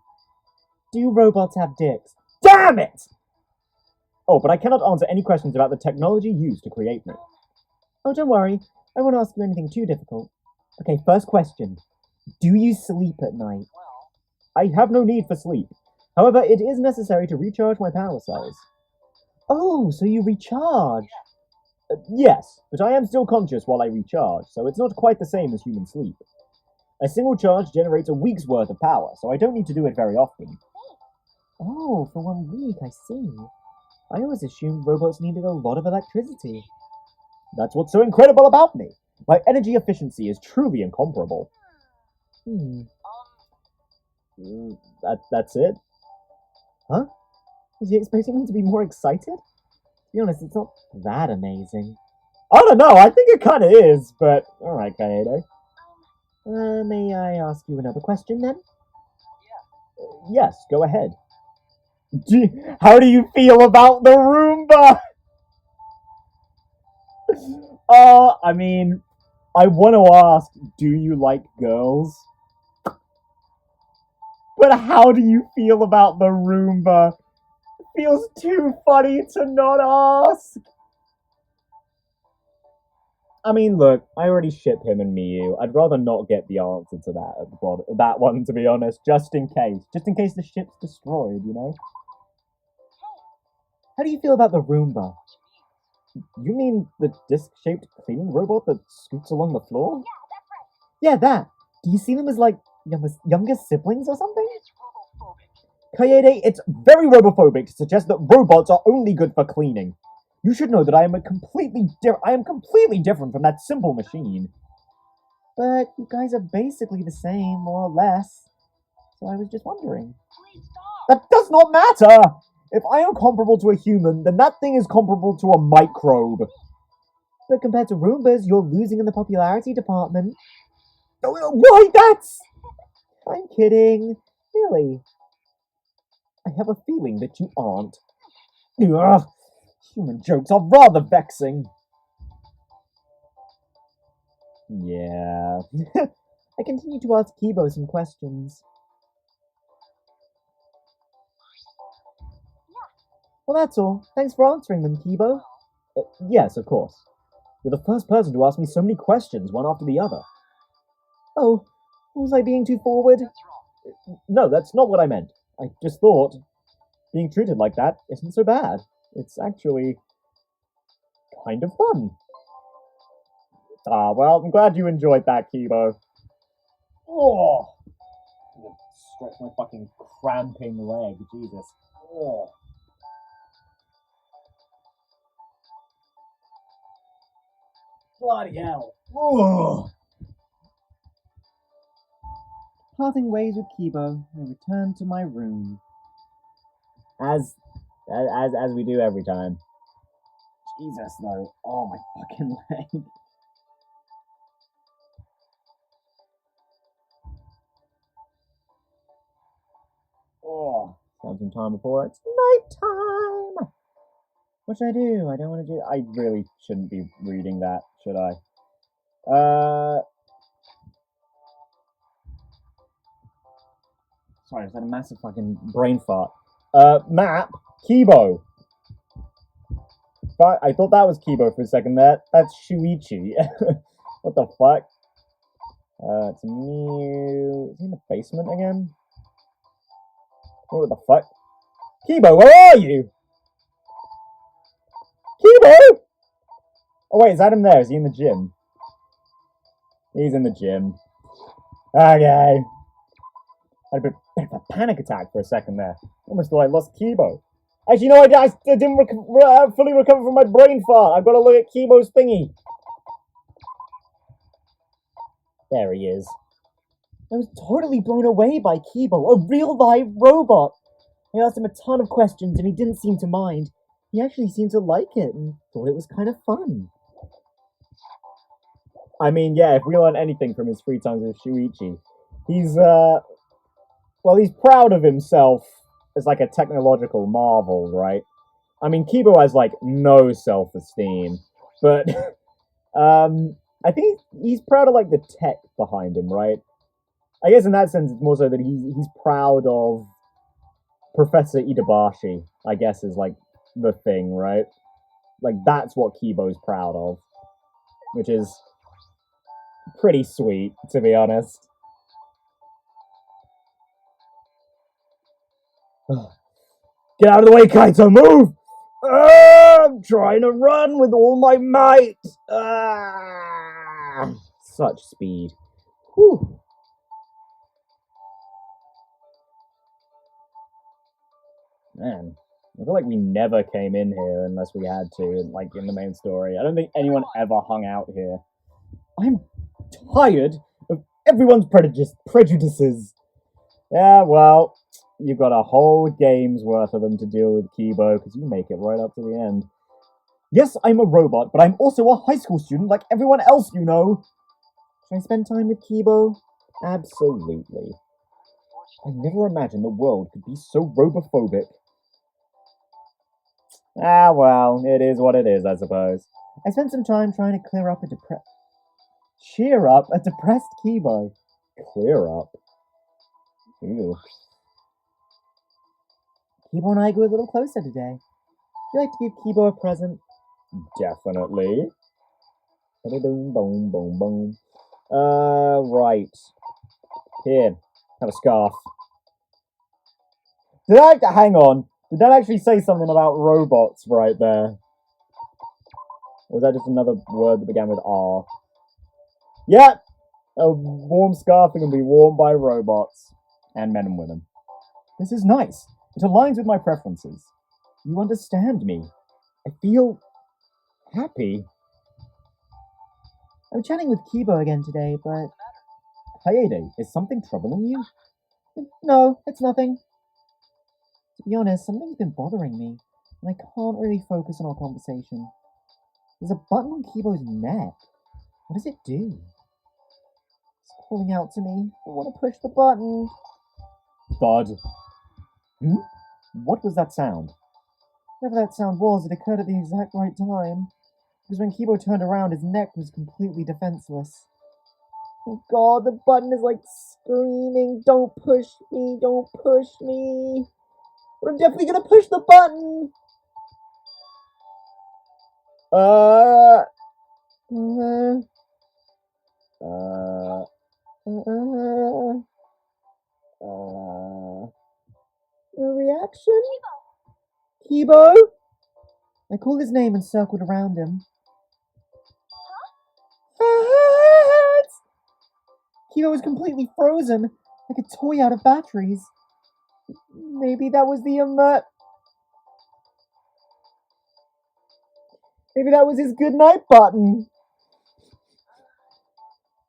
Do robots have dicks? Damn it! Oh, but I cannot answer any questions about the technology used to create me. Oh, don't worry. I won't ask you anything too difficult. Okay, first question. Do you sleep at night? Well, I have no need for sleep. However, it is necessary to recharge my power cells. Oh, so you recharge? Yes, but I am still conscious while I recharge, so it's not quite the same as human sleep. A single charge generates a week's worth of power, so I don't need to do it very often. Oh, for 1 week, I see. I always assumed robots needed a lot of electricity. That's what's so incredible about me. My energy efficiency is truly incomparable. Hmm. That's it? Huh? Was he expecting me to be more excited? To be honest, it's not that amazing. I don't know, I think it kind of is, but alright, Kaede. May I ask you another question then? Yes, go ahead. How do you feel about the Roomba? I mean, I want to ask, do you like girls? But how do you feel about the Roomba? It feels too funny to not ask. I mean, look, I already ship him and Miyu. I'd rather not get the answer to that one, to be honest, just in case the ship's destroyed, you know. How do you feel about the Roomba? You mean the disc-shaped cleaning robot that scoots along the floor? Yeah, that. Do you see them as, like, younger siblings or something? It's robophobic. Kaede, it's very robophobic to suggest that robots are only good for cleaning. You should know that I am completely different from that simple machine. But you guys are basically the same, more or less. So I was just wondering. Please stop. That does not matter! If I am comparable to a human, then that thing is comparable to a microbe. But compared to Roombas, you're losing in the popularity department. Right, that's... I'm kidding. Really. I have a feeling that you aren't. Ugh, human jokes are rather vexing. Yeah. I continue to ask Kibo some questions. Well, that's all. Thanks for answering them, Kibo. Yes, of course. You're the first person to ask me so many questions, one after the other. Oh, was I being too forward? That's wrong. No, that's not what I meant. I just thought being treated like that isn't so bad. It's actually kind of fun. Ah, well, I'm glad you enjoyed that, Kibo. Oh! I'm gonna stretch my fucking cramping leg, Jesus. Oh. Bloody hell. Oh. Parting ways with Kibo, I return to my room. As we do every time. Jesus, though. Oh, my fucking leg. Oh, spend some time before it's nighttime. What should I do? I don't want to do. I really shouldn't be reading that, should I? Sorry, I just had a massive fucking brain fart. Map, Kibo. But I thought that was Kibo for a second there. That's Shuichi. What the fuck? It's Mew. Is he in the basement again? What the fuck? Kibo, where are you? Kibo! Oh wait, is that him there? Is he in the gym? He's in the gym. Okay. I had a bit of a panic attack for a second there. Almost thought I lost Kibo. Actually, no, I didn't fully recover from my brain fart. I've got to look at Kibo's thingy. There he is. I was totally blown away by Kibo, a real live robot. I asked him a ton of questions and he didn't seem to mind. He actually seemed to like it and thought it was kind of fun. I mean, yeah, if we learn anything from his free times with Shuichi, he's proud of himself as like a technological marvel, right? I mean, Kibo has like no self-esteem, but I think he's proud of like the tech behind him, right? I guess in that sense, it's more so that he's proud of Professor Idabashi, I guess, is like the thing, right? Like that's what Kibo's proud of, which is pretty sweet, to be honest. Get out of the way, Kaito! Move! I'm trying to run with all my might! Such speed. Whew. Man, I feel like we never came in here unless we had to, like in the main story. I don't think anyone ever hung out here. I'm tired of everyone's prejudices. Yeah, well, you've got a whole game's worth of them to deal with, Kibo, because you make it right up to the end. Yes, I'm a robot, but I'm also a high school student like everyone else, you know. Should I spend time with Kibo? Absolutely. I never imagined the world could be so robophobic. Ah, well, it is what it is, I suppose. I spent some time trying to cheer up a depressed Kibo. Clear up. Ew. Kibo and I grew a little closer today. Would you like to give Kibo a present? Definitely. Boom, boom, boom, boom. Right. Here, have a scarf. Hang on. Did that actually say something about robots right there? Or was that just another word that began with R? Yeah! A warm scarf that can be worn by robots. And men and women. This is nice. It aligns with my preferences. You understand me. I feel happy. I'm chatting with Kibo again today, but... Kaede, is something troubling you? No, it's nothing. To be honest, something's been bothering me, and I can't really focus on our conversation. There's a button on Kibo's neck. What does it do? It's calling out to me. I want to push the button. Thud. What was that sound? Whatever that sound was, it occurred at the exact right time. Because when Kibo turned around, his neck was completely defenseless. Oh god, the button is like screaming, don't push me, don't push me. But I'm definitely gonna push the button. A reaction? Kibo? I called his name and circled around him. Kibo was completely frozen, like a toy out of batteries. Maybe that was maybe that was his goodnight button.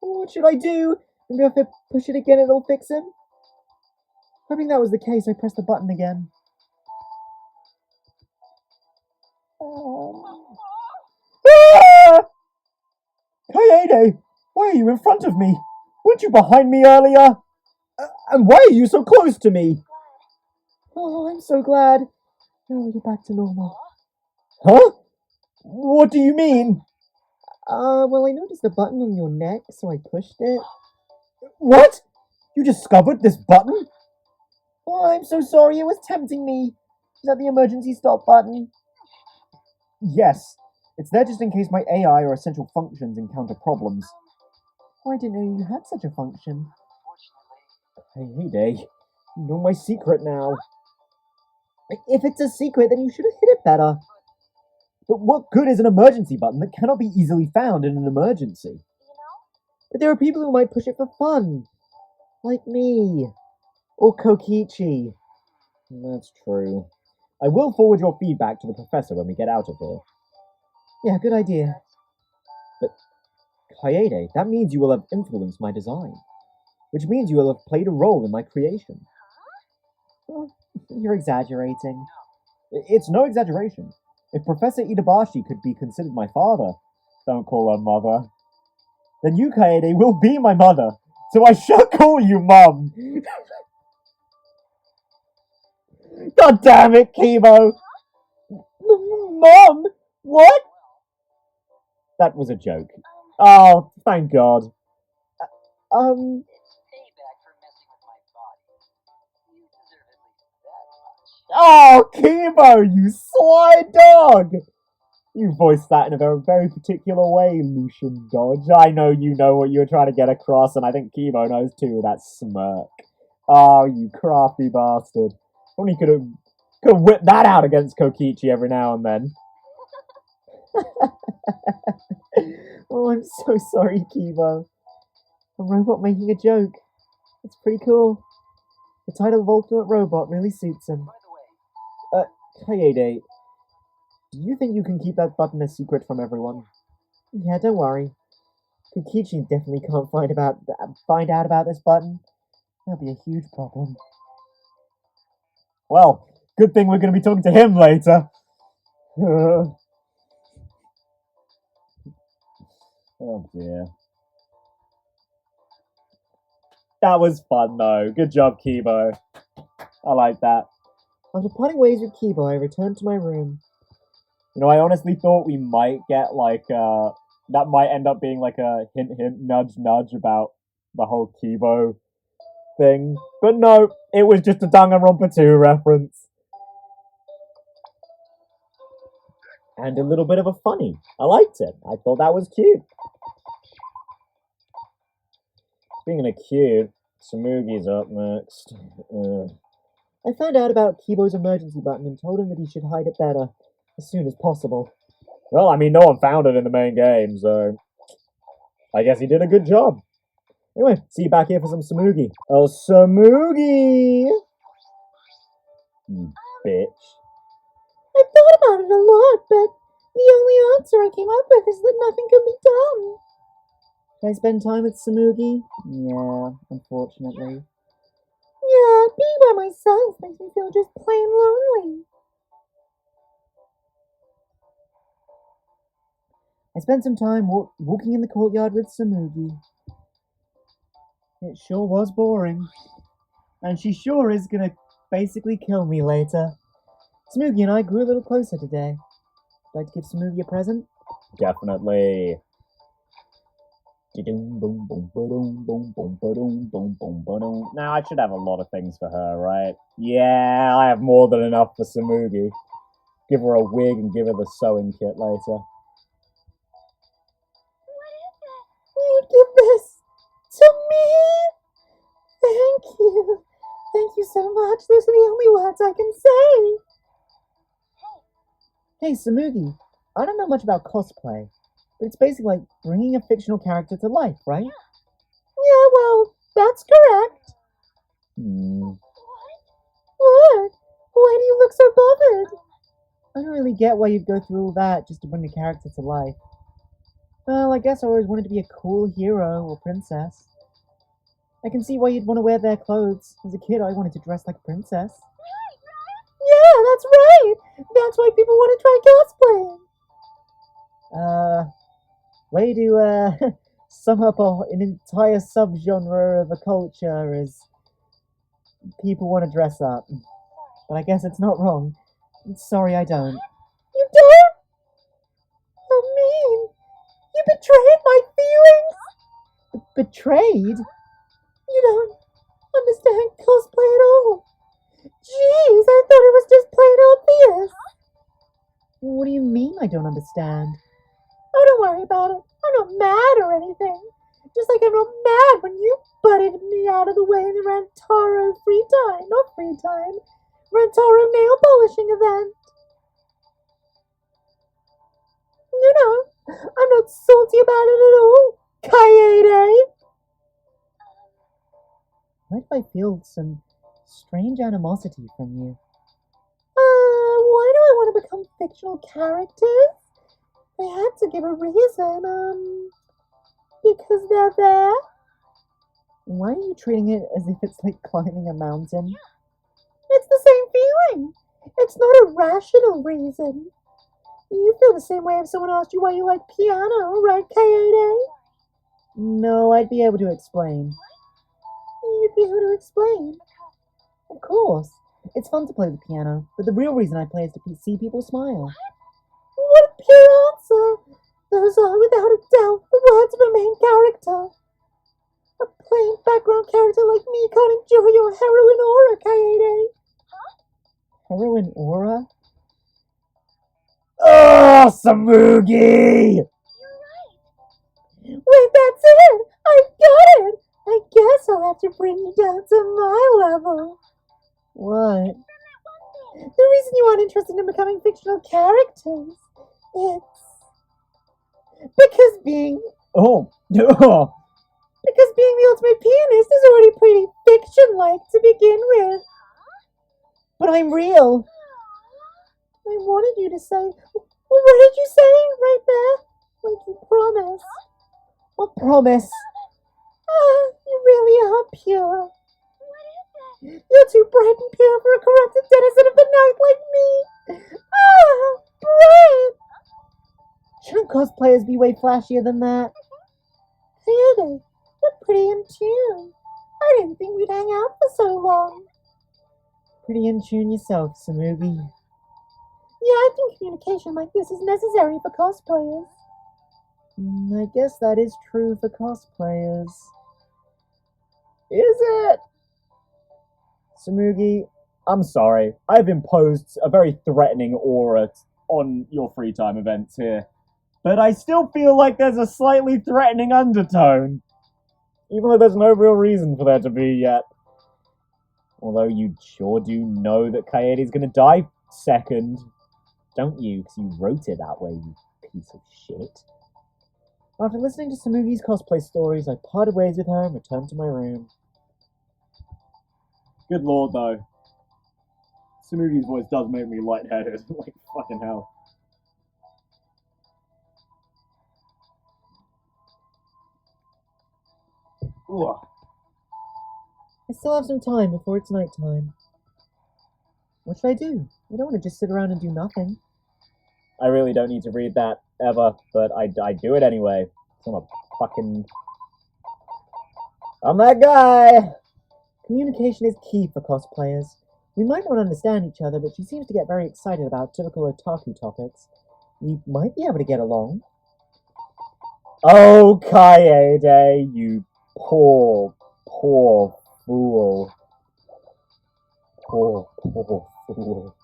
What should I do? Maybe if I push it again, it'll fix him? Hoping that was the case, I pressed the button again. Kaede, why are you in front of me? Weren't you behind me earlier? And why are you so close to me? Oh, I'm so glad. Oh, you're back to normal. Huh? What do you mean? Well, I noticed the button on your neck, so I pushed it. What? You discovered this button? Oh, I'm so sorry, it was tempting me. Is that the emergency stop button? Yes. It's there just in case my AI or essential functions encounter problems. Oh, I didn't know you had such a function. Kaede, you know my secret now. If it's a secret, then you should have hid it better. But what good is an emergency button that cannot be easily found in an emergency? But there are people who might push it for fun. Like me. Or Kokichi. That's true. I will forward your feedback to the professor when we get out of here. Yeah, good idea. But, Kaede, that means you will have influenced my design. Which means you will have played a role in my creation. Oh, you're exaggerating. It's no exaggeration. If Professor Itabashi could be considered my father, don't call her mother, then you, Kaede, will be my mother, so I shall call you Mum! God damn it, Kibo! Mom! What? That was a joke. Oh, thank God. It's payback for messing with my body. You deserve at least that much. Oh, Kibo, you sly dog! You voiced that in a very, very particular way, Lucian Dodge. I know you know what you were trying to get across, and I think Kibo knows too with that smirk. Oh, you crafty bastard. Only could have whipped that out against Kokichi every now and then. Oh, I'm so sorry, Kibo. A robot making a joke. It's pretty cool. The title of Ultimate Robot really suits him. By the way, Kaede, do you think you can keep that button a secret from everyone? Yeah, don't worry. Kokichi definitely can't find out about this button. That'll be a huge problem. Well, good thing we're going to be talking to him later. Oh dear. That was fun though. Good job, Kibo. I like that. After parting ways with Kibo, I returned to my room. You know, I honestly thought we might get like that might end up being like a hint hint nudge nudge about the whole Kibo thing. But no, it was just a Danganronpa 2 reference. And a little bit of a funny. I liked it. I thought that was cute. Speaking of cute, Samugi's up next. I found out about Kibo's emergency button and told him that he should hide it better as soon as possible. Well, I mean, no one found it in the main game, so I guess he did a good job. Anyway, see you back here for some Samugi. Oh, Samugi! You bitch. I thought about it a lot, but the only answer I came up with is that nothing can be done. Can I spend time with Samugi? Yeah, unfortunately. Yeah, being by myself makes me feel just plain lonely. I spent some time walking in the courtyard with Samugi. It sure was boring. And she sure is gonna basically kill me later. Samugi and I grew a little closer today. Would you like to give Samugi a present? Definitely. Now, I should have a lot of things for her, right? Yeah, I have more than enough for Samugi. Give her a wig and give her the sewing kit later. You'd give this to me? Thank you. Thank you so much. Those are the only words I can say. Hey, Samugi, I don't know much about cosplay, but it's basically like bringing a fictional character to life, right? Yeah, well, that's correct. What? Why do you look so bothered? I don't really get why you'd go through all that just to bring a character to life. Well, I guess I always wanted to be a cool hero or princess. I can see why you'd want to wear their clothes. As a kid, I wanted to dress like a princess. Yeah, that's right! That's why people want to try cosplaying! Way to, sum up an entire subgenre of a culture as people want to dress up. But I guess it's not wrong. Sorry, I don't. You don't? How mean! You betrayed my feelings! Betrayed? You don't understand cosplay at all. Jeez, I thought it was just plain obvious. What do you mean I don't understand? Oh, don't worry about it. I'm not mad or anything. Just like I'm not mad when you butted me out of the way in the Rantaro Rantaro nail polishing event. You know, I'm not salty about it at all. Kaede! Why do I feel some strange animosity from you? Why do I want to become fictional characters? I had to give a reason, because they're there. Why are you treating it as if it's like climbing a mountain? It's the same feeling. It's not a rational reason. You feel the same way if someone asked you why you like piano, right, Kaede? No, I'd be able to explain. You'd be able to explain. Of course. It's fun to play the piano, but the real reason I play is to see people smile. What a pure answer! Those are, without a doubt, the words of a main character. A plain background character like me can't enjoy your heroine aura, Kaede. Heroine aura? Oh, Samugi! Wait, that's it! I've got it! I guess I'll have to bring you down to my level. What? The reason you aren't interested in becoming fictional characters, it's because being Oh. because being the ultimate pianist is already pretty fiction-like to begin with. But I'm real. I wanted you to say, what did you say right there? Like you promised. What promise? You really are pure. You're too bright and pure for a corrupted denizen of the night like me. Bright! Shouldn't cosplayers be way flashier than that? Kaede. You're pretty in tune. I didn't think we'd hang out for so long. Pretty in tune yourself, Samugi. Yeah, I think communication like this is necessary for cosplayers. I guess that is true for cosplayers. Is it? Samugi, I'm sorry. I've imposed a very threatening aura on your free time events here. But I still feel like there's a slightly threatening undertone. Even though there's no real reason for there to be yet. Although you sure do know that Kaede's gonna die second. Don't you? Because you wrote it that way, you piece of shit. After listening to Samugi's cosplay stories, I parted ways with her and returned to my room. Good lord, though. Samugi's voice does make me lightheaded. Like, fucking hell. Ugh. I still have some time before it's nighttime. What should I do? I don't want to just sit around and do nothing. I really don't need to read that, ever, but I do it anyway. I'm a fucking... I'm that guy! Communication is key for cosplayers. We might not understand each other, but she seems to get very excited about typical otaku topics. We might be able to get along. Oh, Kaede, you poor fool. Poor fool.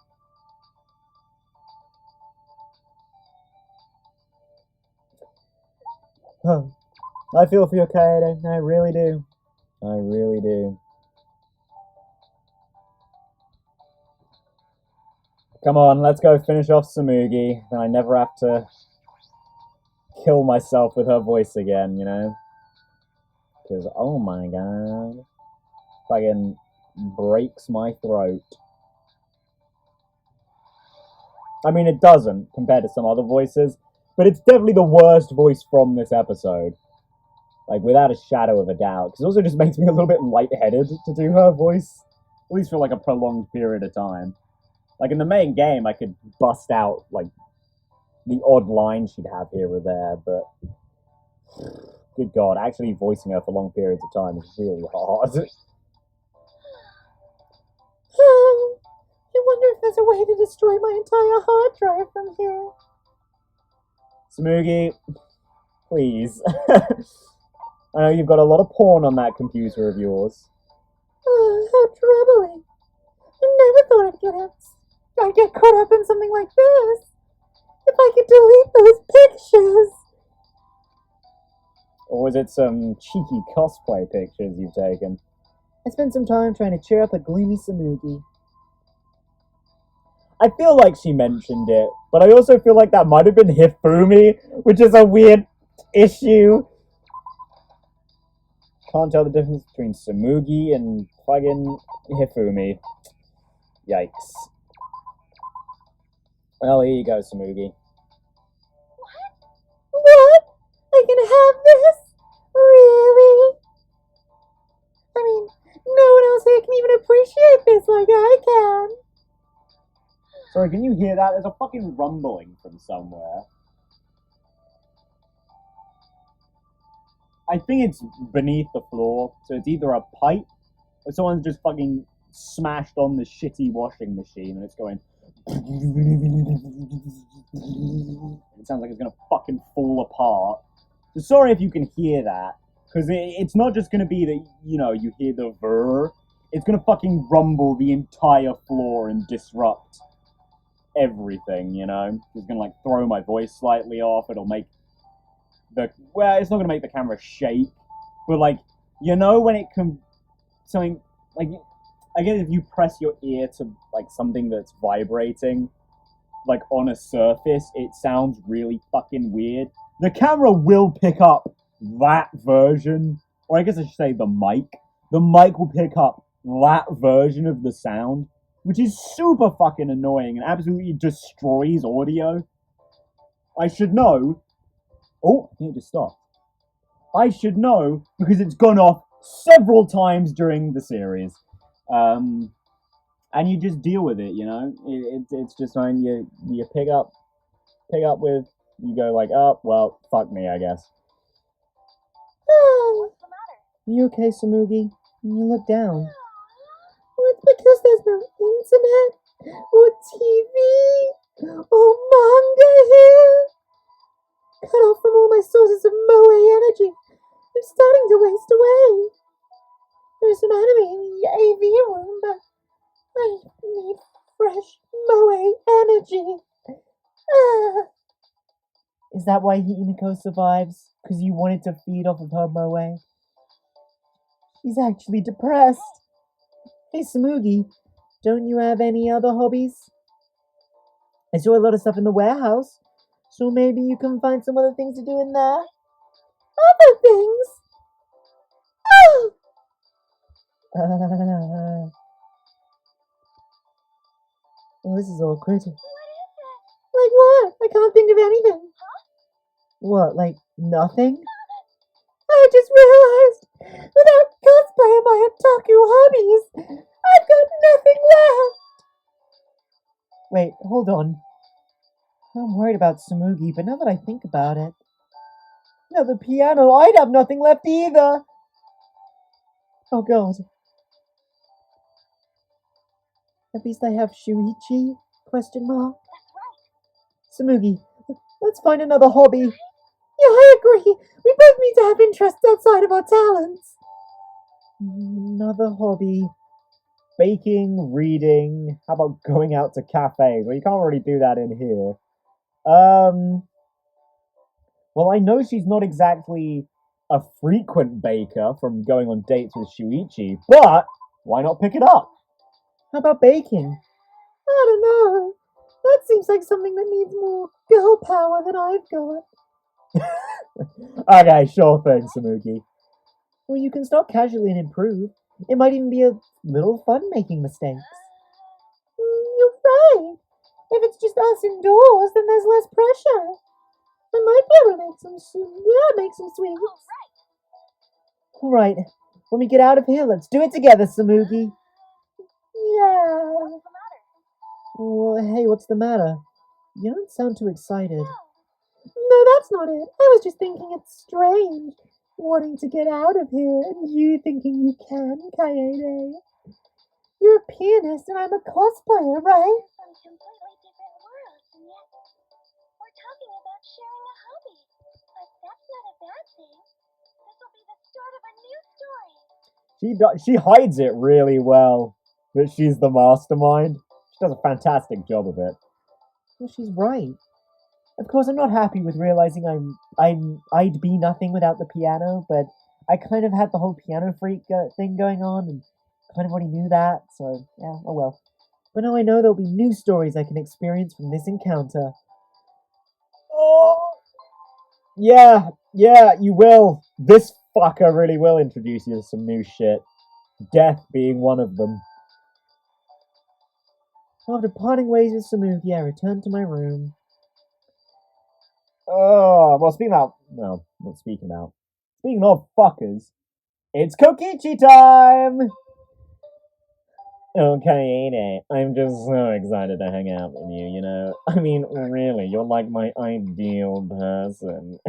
Oh, I feel for you, Kaede. I really do. I really do. Come on, let's go finish off Samugi, then I never have to kill myself with her voice again, you know? Because, oh my god, fucking breaks my throat. I mean, it doesn't, compared to some other voices, but it's definitely the worst voice from this episode. Like, without a shadow of a doubt. Because it also just makes me a little bit lightheaded to do her voice. At least for, like, a prolonged period of time. Like, in the main game, I could bust out, like, the odd line she'd have here or there, but... Good god, actually voicing her for long periods of time is really hard. I wonder if there's a way to destroy my entire hard drive from here. Samugi, please. I know you've got a lot of porn on that computer of yours. How troubling. I never thought I'd get caught up in something like this. If I could delete those pictures. Or was it some cheeky cosplay pictures you've taken? I spent some time trying to cheer up a gloomy Samugi. I feel like she mentioned it, but I also feel like that might have been Hifumi, which is a weird issue. Can't tell the difference between Samugi and fucking Hifumi. Yikes. Well, here you go, Samugi. What? I can have this? Really? I mean, no one else here can even appreciate this like I can. Sorry, can you hear that? There's a fucking rumbling from somewhere. I think it's beneath the floor, so it's either a pipe or someone's just fucking smashed on the shitty washing machine and it's going... It sounds like it's gonna fucking fall apart. So sorry if you can hear that, because it's not just gonna be that, you know, you hear the vrr. It's gonna fucking rumble the entire floor and disrupt everything, you know? It's gonna, like, throw my voice slightly off. It'll make the... Well, it's not gonna make the camera shake, but, like, you know when it can... Something... Like, I guess if you press your ear to, like, something that's vibrating, like, on a surface, it sounds really fucking weird. The camera will pick up that version, or I guess I should say the mic. The mic will pick up that version of the sound, which is super fucking annoying and absolutely destroys audio. I should know... Oh, I think it just stopped. I should know, because it's gone off several times during the series. And you just deal with it, you know? It's just something you pick up with, you go like, oh, well, fuck me, I guess. you okay, Samugi? You look down. Oh, it's because there's no internet or TV or manga here. Cut off from all my sources of moe energy. I'm starting to waste away. There's some anime in the AV room, but I need fresh moe energy. Ah. Is that why Himiko survives? Because you wanted to feed off of her moe? She's actually depressed. Hey, Samugi, don't you have any other hobbies? I saw a lot of stuff in the warehouse, so maybe you can find some other things to do in there. Other things? Oh! Well, this is awkward. What is it? Like what? I can't think of anything. What, like nothing? I just realized, without cosplaying my otaku hobbies, I've got nothing left. Wait, hold on. I'm worried about Samugi, but now that I think about it, now the piano, I'd have nothing left either. Oh god. At least I have Shuichi? Question mark. That's right. Samugi, let's find another hobby. Yeah, I agree. We both need to have interests outside of our talents. Another hobby. Baking, reading. How about going out to cafes? Well, you can't really do that in here. Well, I know she's not exactly a frequent baker from going on dates with Shuichi, but why not pick it up? How about baking? I don't know. That seems like something that needs more girl power than I've got. Okay, sure thing, Samugi. Well, you can start casually and improve. It might even be a little fun making mistakes. You're right. If it's just us indoors, then there's less pressure. I might be able to make some sweets. Oh, right. All right. When we get out of here, let's do it together, Samugi. Yeah. What's the matter? Well, hey, what's the matter? You don't sound too excited. No. No, that's not it. I was just thinking it's strange. Wanting to get out of here and you thinking you can, Kaede. You're a pianist and I'm a cosplayer, right? From completely different worlds, and yet we're talking about sharing a hobby. But that's not a bad thing. This will be the start of a new story. She hides it really well that she's the mastermind. She does a fantastic job of it. Well, she's right. Of course, I'm not happy with realizing I'd be nothing without the piano, but I kind of had the whole piano freak thing going on, and kind of already knew that. So yeah, oh well. But now I know there'll be new stories I can experience from this encounter. Oh, yeah, you will. This fucker really will introduce you to some new shit. Death being one of them. After parting ways with Samugi, I returned to my room. Oh, well, speaking of fuckers, it's Kokichi time! Okay, Kaede, I'm just so excited to hang out with you, you know? I mean, really, you're like my ideal person.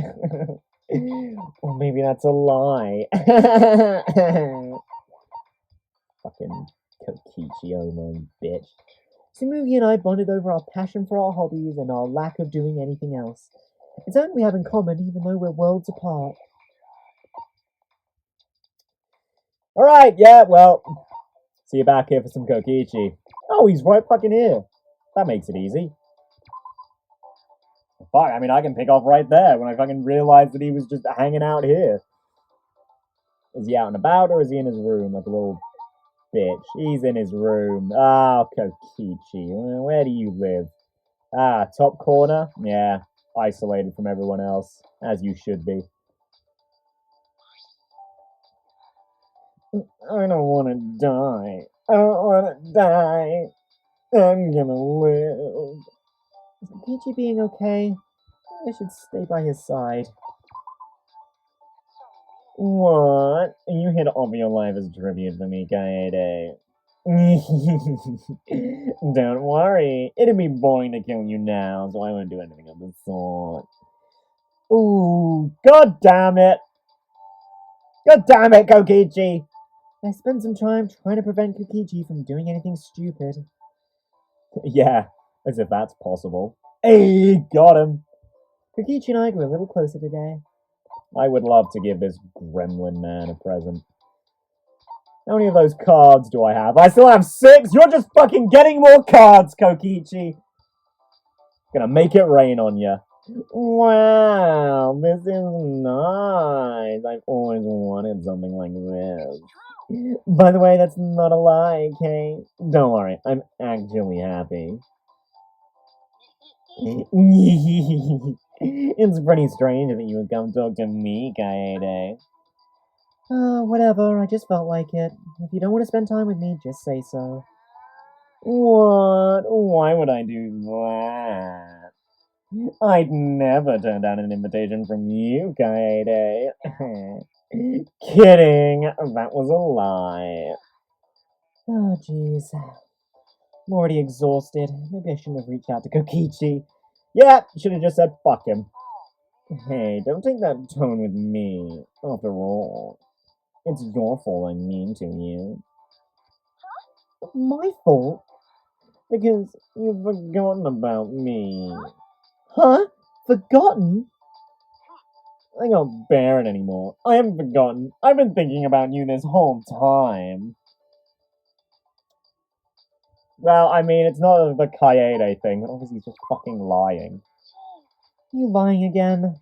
Or maybe that's a lie. Fucking Kokichi, oh my bitch. Samugi and I bonded over our passion for our hobbies and our lack of doing anything else. It's something we have in common, even though we're worlds apart. Alright, yeah, well, see you back here for some Kokichi. Oh, he's right fucking here. That makes it easy. Fuck, I mean, I can pick off right there when I fucking realized that he was just hanging out here. Is he out and about, or is he in his room like a little bitch? He's in his room. Ah, Kokichi, where do you live? Ah, top corner? Yeah, isolated from everyone else, as you should be. I don't want to die. I don't want to die. I'm gonna live. Is Kokichi being okay? I should stay by his side. What? You hid all of your life as tribute for me, Kaede. Don't worry, it'd be boring to kill you now, so I won't do anything of the sort. Ooh, god damn it! God damn it, Kokichi! I spent some time trying to prevent Kokichi from doing anything stupid. Yeah, as if that's possible. Hey, got him! Kokichi and I grew a little closer today. I would love to give this gremlin man a present. How many of those cards do I have? I still have 6! You're just fucking getting more cards, Kokichi! Gonna make it rain on you. Wow, this is nice. I've always wanted something like this. By the way, that's not a lie, Kate. Don't worry, I'm actually happy. It's pretty strange that you would come talk to me, Kaede. Whatever, I just felt like it. If you don't want to spend time with me, just say so. What? Why would I do that? I'd never turn down an invitation from you, Kaede. Kidding. That was a lie. Oh, jeez. I'm already exhausted. Maybe I shouldn't have reached out to Kokichi. Yeah, should have just said fuck him. Hey, don't take that tone with me. After all, it's your fault I'm mean to you. My fault? Because you've forgotten about me. Huh? Forgotten? I can't bear it anymore. I haven't forgotten. I've been thinking about you this whole time. Well, I mean, it's not the Kaede thing, but obviously he's just fucking lying. You lying again?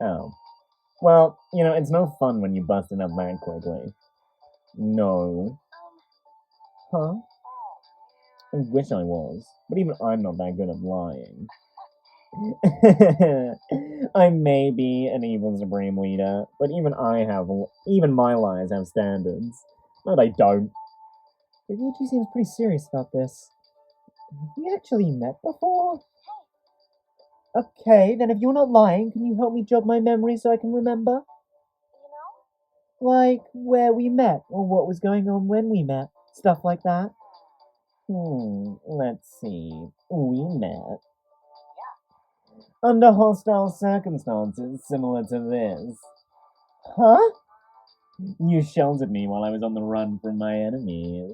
Oh. Well, you know, it's no fun when you bust it up that quickly. No. Huh? I wish I was, but even I'm not that good at lying. I may be an evil supreme leader, but even my lies have standards. No, they don't. Kokichi seems pretty serious about this. Have we actually met before? Okay, then if you're not lying, can you help me jog my memory so I can remember? Like where we met, or what was going on when we met, stuff like that. Let's see. We met under hostile circumstances similar to this. Huh? You sheltered me while I was on the run from my enemies.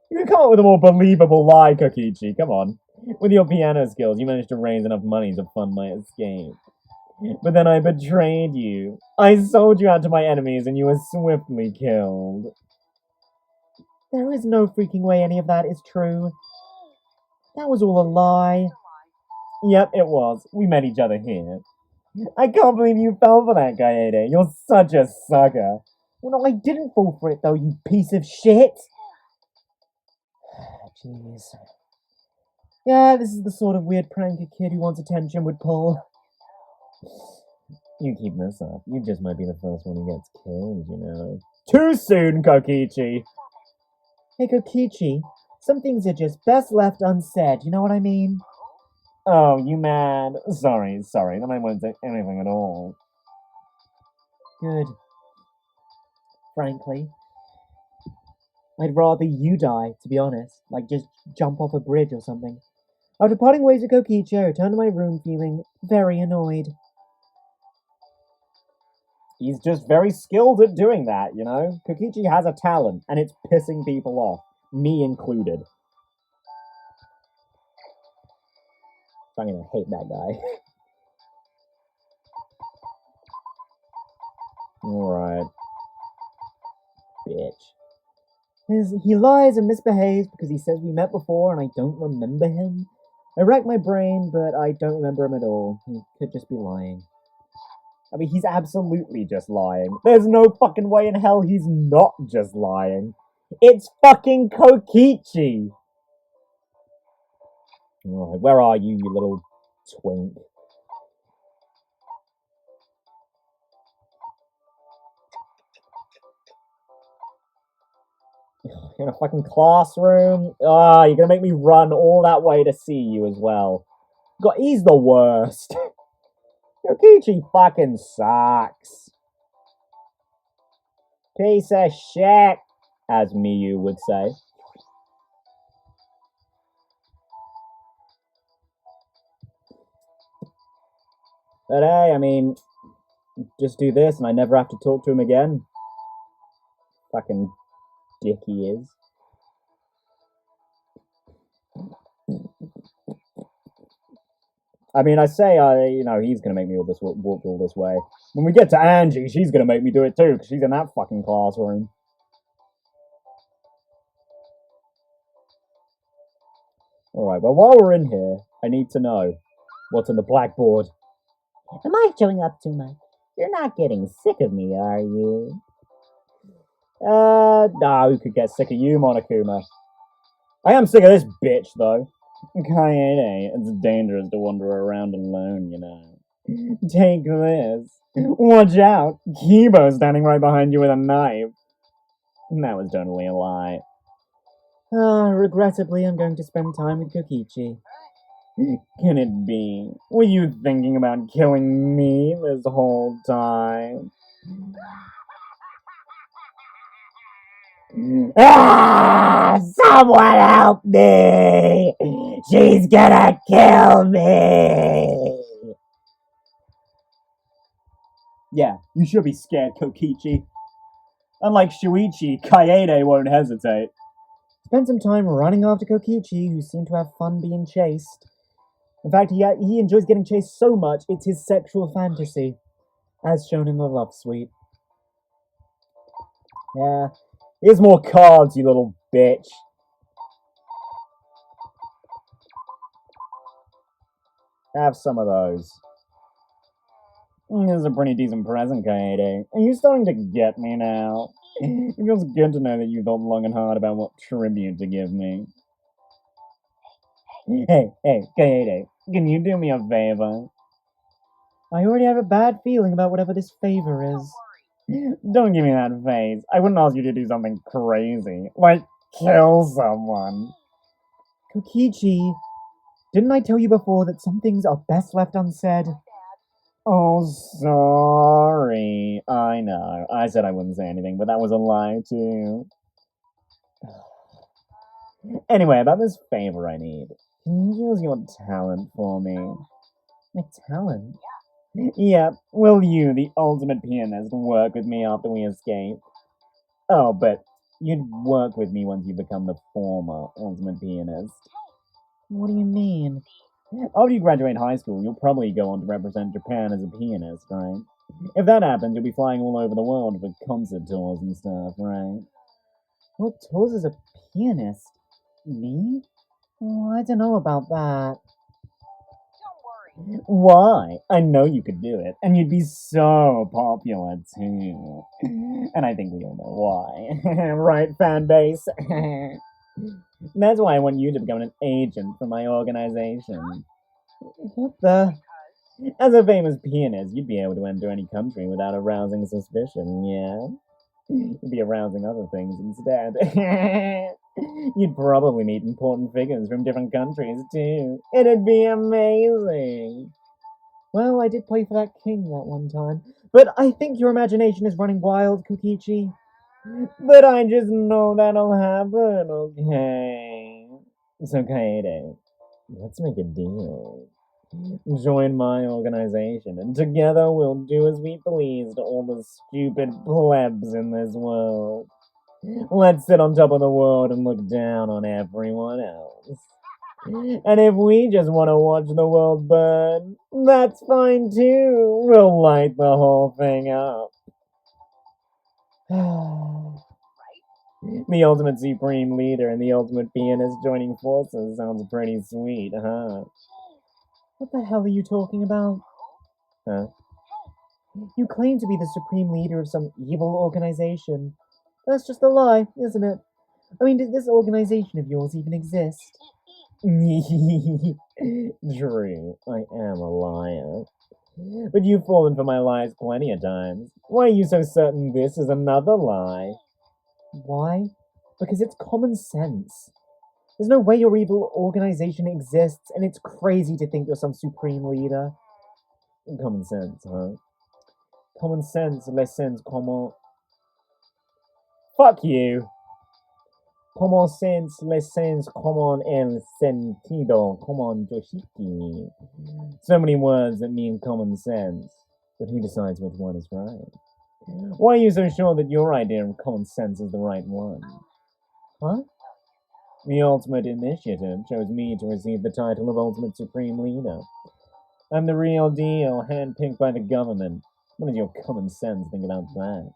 You can come up with a more believable lie, Kokichi. Come on. With your piano skills, you managed to raise enough money to fund my escape. But then I betrayed you. I sold you out to my enemies and you were swiftly killed. There is no freaking way any of that is true. That was all a lie. Yep, it was. We met each other here. I can't believe you fell for that, Kaede. You're such a sucker. Well, no, I didn't fall for it though, you piece of shit. Jeez. Yeah, this is the sort of weird prank a kid who wants attention would pull. You keep this up. You just might be the first one who gets killed, you know. Too soon, Kokichi! Hey, Kokichi, some things are just best left unsaid, you know what I mean? Oh, you mad? Sorry, then I won't say anything at all. Good. Frankly. I'd rather you die, to be honest. Like, just jump off a bridge or something. After parting ways with Kokichi, I returned to my room feeling very annoyed. He's just very skilled at doing that, you know? Kokichi has a talent, and it's pissing people off. Me included. I'm gonna hate that guy. Alright. Bitch. He lies and misbehaves because he says we met before and I don't remember him. I racked my brain, but I don't remember him at all. He could just be lying. I mean, he's absolutely just lying. There's no fucking way in hell he's not just lying. It's fucking Kokichi! Alright, where are you, you little twink? In a fucking classroom? Ah, you're gonna make me run all that way to see you as well. God, he's the worst. Kokichi fucking sucks. Piece of shit, as Miyu would say. But hey, I mean, Just do this and I never have to talk to him again. Fucking dick he is. I mean, I say, he's gonna make me walk all this way. When we get to Angie, she's gonna make me do it too, because she's in that fucking classroom. Alright, well, while we're in here, I need to know what's on the blackboard. Am I showing up too much? You're not getting sick of me, are you? Nah, who could get sick of you, Monokuma? I am sick of this bitch, though. Kaede, it's dangerous to wander around alone, you know. Take this. Watch out! Kibo's standing right behind you with a knife. That was totally a lie. Regrettably, I'm going to spend time with Kokichi. Can it be? Were you thinking about killing me this whole time? Ah! Someone help me! She's gonna kill me! Yeah, you should be scared, Kokichi. Unlike Shuichi, Kaede won't hesitate. Spent some time running after Kokichi, who seemed to have fun being chased. In fact, he enjoys getting chased so much, it's his sexual fantasy, as shown in the love suite. Yeah, here's more cards, you little bitch. Have some of those. This is a pretty decent present, Kaede. Are you starting to get me now? It feels good to know that you thought long and hard about what tribute to give me. Hey, Kaede, can you do me a favor? I already have a bad feeling about whatever this favor is. Don't give me that face. I wouldn't ask you to do something crazy, like kill someone. Kokichi, didn't I tell you before that some things are best left unsaid? Oh, sorry. I know. I said I wouldn't say anything, but that was a lie, too. Anyway, about this favor I need. Can you use your talent for me? My talent? Yeah, will you, the ultimate pianist, work with me after we escape? Oh, but you'd work with me once you become the former ultimate pianist. What do you mean? After you graduate high school, you'll probably go on to represent Japan as a pianist, right? If that happens, you'll be flying all over the world for concert tours and stuff, right? What tours as a pianist? Me? Oh, I don't know about that. Why? I know you could do it, and you'd be so popular too. And I think we all know why. Right, fan base? That's why I want you to become an agent for my organization. What the? As a famous pianist, you'd be able to enter any country without arousing suspicion, yeah? You'd be arousing other things instead. You'd probably meet important figures from different countries, too. It'd be amazing. Well, I did play for that king that one time. But I think your imagination is running wild, Kokichi. But I just know that'll happen, okay? So, Kaede, let's make a deal. Join my organization, and together we'll do as we please to all the stupid plebs in this world. Let's sit on top of the world and look down on everyone else. And if we just want to watch the world burn, that's fine too. We'll light the whole thing up. The ultimate supreme leader and the ultimate pianist joining forces sounds pretty sweet, huh? What the hell are you talking about? Huh? You claim to be the supreme leader of some evil organization. That's just a lie, isn't it? I mean, does this organization of yours even exist? True, I am a liar. But you've fallen for my lies plenty of times. Why are you so certain this is another lie? Why? Because it's common sense. There's no way your evil organization exists, and it's crazy to think you're some supreme leader. Common sense, huh? Common sense, les sens comment. Fuck you! Common sense, les sens common el sentido, common yoshiki. So many words that mean common sense. But who decides which one is right? Why are you so sure that your idea of common sense is the right one? Huh? The Ultimate Initiative chose me to receive the title of Ultimate Supreme Leader. I'm the real deal, handpicked by the government. What does your common sense think about that?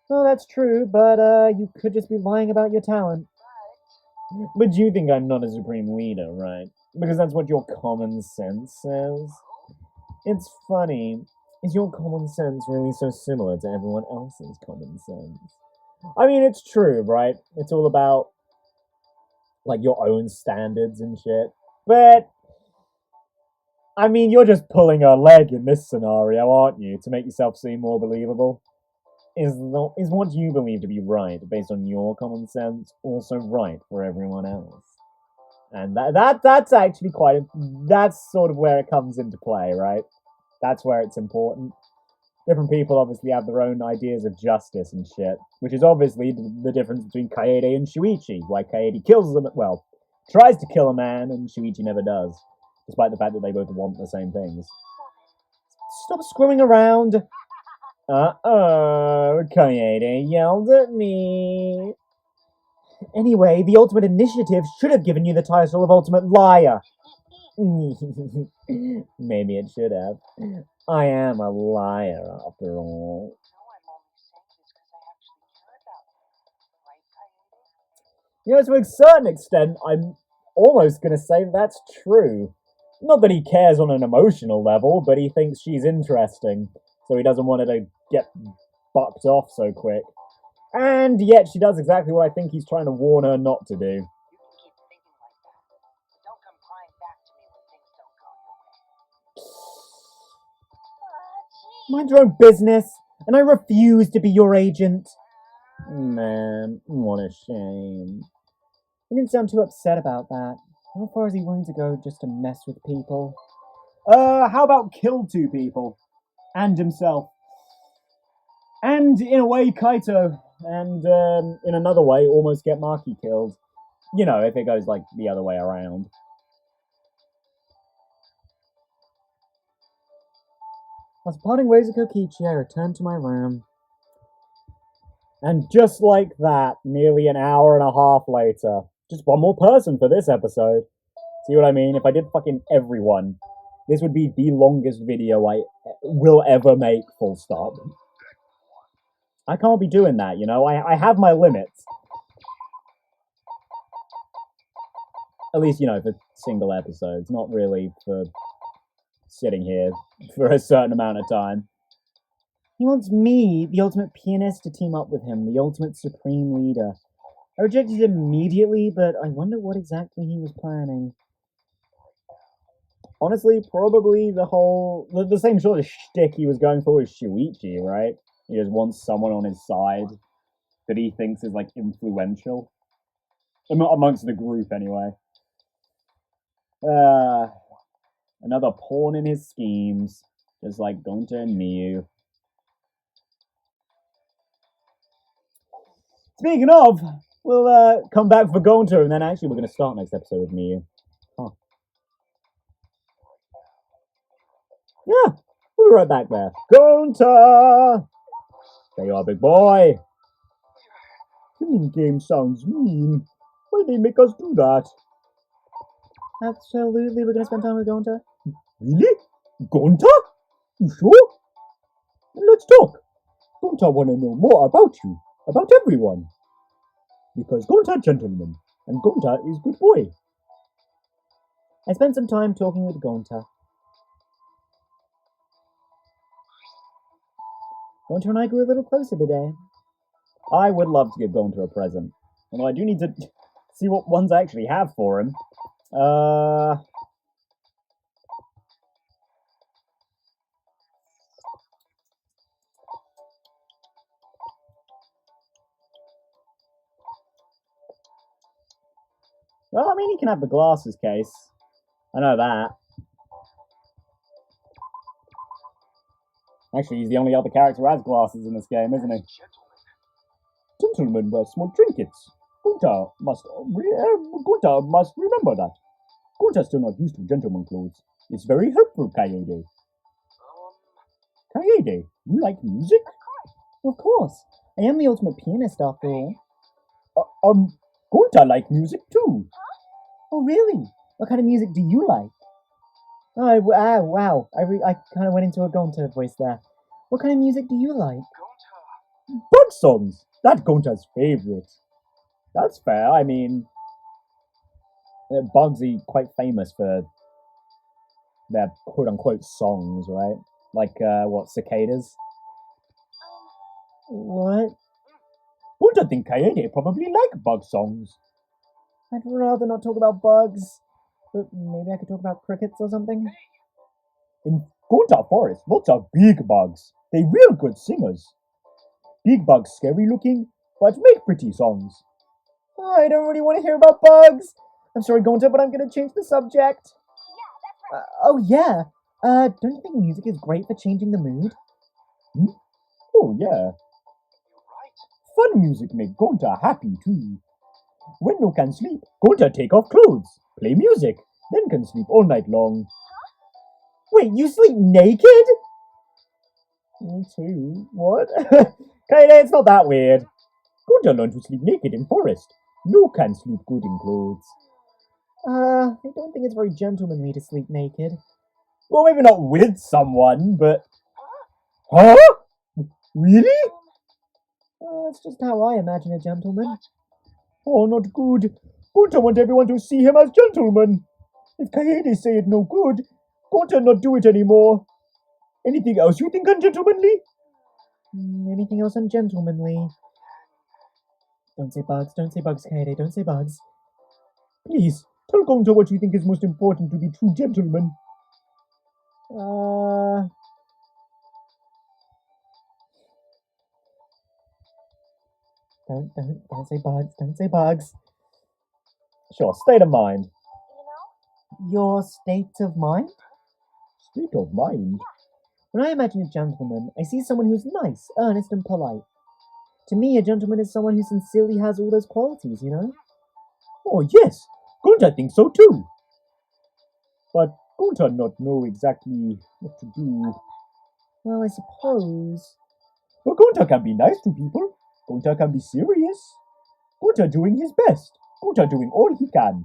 Well, that's true, but you could just be lying about your talent. But you think I'm not a Supreme Leader, right? Because that's what your common sense says? It's funny. Is your common sense really so similar to everyone else's common sense? I mean, it's true, right? It's all about, like, your own standards and shit. But, I mean, you're just pulling a leg in this scenario, aren't you? To make yourself seem more believable? Is what you believe to be right, based on your common sense, also right for everyone else? And that's actually that's sort of where it comes into play, right? That's where it's important. Different people obviously have their own ideas of justice and shit, which is obviously the difference between Kaede and Shuichi. Why Kaede kills them, well, tries to kill a man, and Shuichi never does, despite the fact that they both want the same things. Stop screwing around! Uh-oh, Kaede yelled at me. Anyway, the Ultimate Initiative should have given you the title of Ultimate Liar. Maybe it should have. I am a liar, after all. No, I'm only saying this because I actually care about you. Right, Kaede? You know, to a certain extent, I'm almost going to say that's true. Not that he cares on an emotional level, but he thinks she's interesting, so he doesn't want her to get bucked off so quick. And yet she does exactly what I think he's trying to warn her not to do. You can keep thinking like that. Don't come crying back to me when things don't go your way. Mind your own business, and I refuse to be your agent. Man, what a shame. He didn't sound too upset about that. How far is he willing to go just to mess with people? How about kill two people? And himself. And in a way, Kaito. And in another way, almost get Maki killed. You know, if it goes like the other way around. As parting ways with Kokichi, I returned to my room. And just like that, nearly an hour and a half later, just one more person for this episode. See what I mean? If I did fucking everyone, this would be the longest video I will ever make, full stop. I can't be doing that, you know? I have my limits. At least, you know, for single episodes, not really for sitting here for a certain amount of time. He wants me, the ultimate pianist, to team up with him, the ultimate supreme leader. I rejected him immediately, but I wonder what exactly he was planning. Honestly, probably the same sort of shtick he was going for with Shuichi, right? He just wants someone on his side that he thinks is, like, influential. Amongst the group, anyway. Another pawn in his schemes, just like Gonta and Miyu. Speaking of, we'll come back for Gonta, and then actually we're going to start next episode with Miyu. Huh. Yeah, we'll be right back there. Gonta! There you are, big boy. Killing game sounds mean. Why'd they make us do that? Absolutely, we're gonna spend time with Gonta. Really? Gonta? You sure? Let's talk. Gonta wanna know more about you, about everyone. Because Gonta gentleman, and Gonta is good boy. I spent some time talking with Gonta. Gonta and I grew a little closer today. I would love to give Gonta a present, although I do need to see what ones I actually have for him. Well, I mean, he can have the glasses case. I know that. Actually, he's the only other character who has glasses in this game, isn't he? Gentlemen wear small trinkets. Gunta must remember that. Gunta's still not used to gentleman clothes. It's very helpful, Kaede. Kaede, you like music? Of course. I am the ultimate pianist after all. Gonta like music too. Oh, really? What kind of music do you like? Oh, wow. I kind of went into a Gonta voice there. What kind of music do you like? Gonta. Bug songs. That's Gonta's favorite. That's fair. I mean, bugs are quite famous for their quote-unquote songs, right? Like, cicadas? What? Gonta think Kaede probably like bug songs. I'd rather not talk about bugs. But maybe I could talk about crickets or something? In Gonta Forest, lots of big bugs. They real good singers. Big bugs scary looking, but make pretty songs. Oh, I don't really want to hear about bugs. I'm sorry, Gonta, but I'm going to change the subject. Yeah, that's right. Oh, yeah. Don't you think music is great for changing the mood? Oh yeah, You're right. fun music make Gonta happy too. When no can sleep, Gonta take off clothes, play music, then can sleep all night long. Wait, you sleep naked? Me too. What? Kaede, it's not that weird. Gonta learned to sleep naked in forest. No can sleep good in clothes. I don't think it's very gentlemanly to sleep naked. Well, maybe not with someone, but... Huh? Really? That's just how I imagine a gentleman. Oh, not good. Gonta want everyone to see him as gentleman. If Kaede say it no good, Gonta not do it anymore. Anything else you think ungentlemanly? Anything else ungentlemanly? Don't say bugs, Kaede, don't say bugs. Please, tell Gonta what you think is most important to be true gentleman. Don't say bugs, don't say bugs. Sure, state of mind. You know? Your state of mind? State of mind? When I imagine a gentleman, I see someone who's nice, earnest, and polite. To me, a gentleman is someone who sincerely has all those qualities, you know? Oh yes, Gonta thinks so too. But Gonta not know exactly what to do. Well, I suppose. But Gonta can be nice to people. Gonta can be serious. Gonta doing his best. Gonta doing all he can.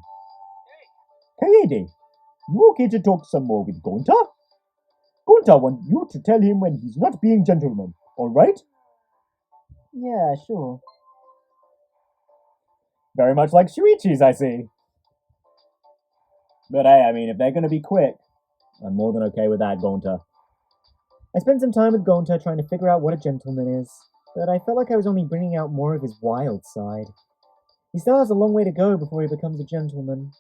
Kaede, you okay to talk some more with Gonta? Gonta want you to tell him when he's not being gentleman, alright? Yeah, sure. Very much like Shuichi's, I see. But hey, I mean, if they're gonna be quick, I'm more than okay with that, Gonta. I spent some time with Gonta trying to figure out what a gentleman is, but I felt like I was only bringing out more of his wild side. He still has a long way to go before he becomes a gentleman.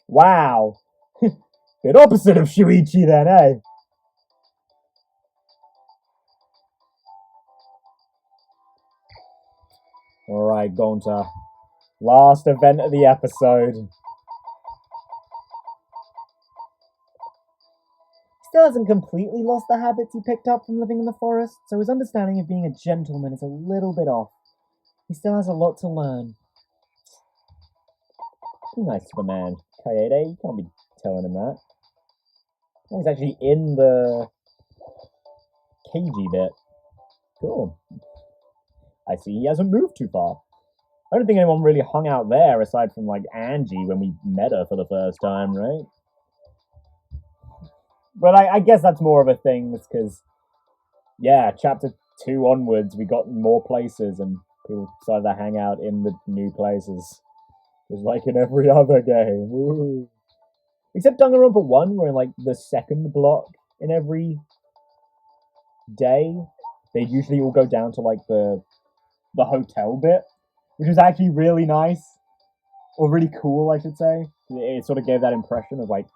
Wow! Bit opposite of Shuichi then, eh? Alright, Gonta. Last event of the episode. He still hasn't completely lost the habits he picked up from living in the forest, so his understanding of being a gentleman is a little bit off. He still has a lot to learn. Be nice to the man, Kaede. You can't be telling him that. He's actually in the cagey bit. Cool. I see he hasn't moved too far. I don't think anyone really hung out there aside from like Angie when we met her for the first time, right? But I guess that's more of a thing because, yeah, chapter 2 onwards, we got more places and people decided to hang out in the new places. Just like in every other game. Woo. Except Danganronpa 1, we're in like the second block in every day. They usually all go down to like the hotel bit, which was actually really nice. Or really cool, I should say. It sort of gave that impression of like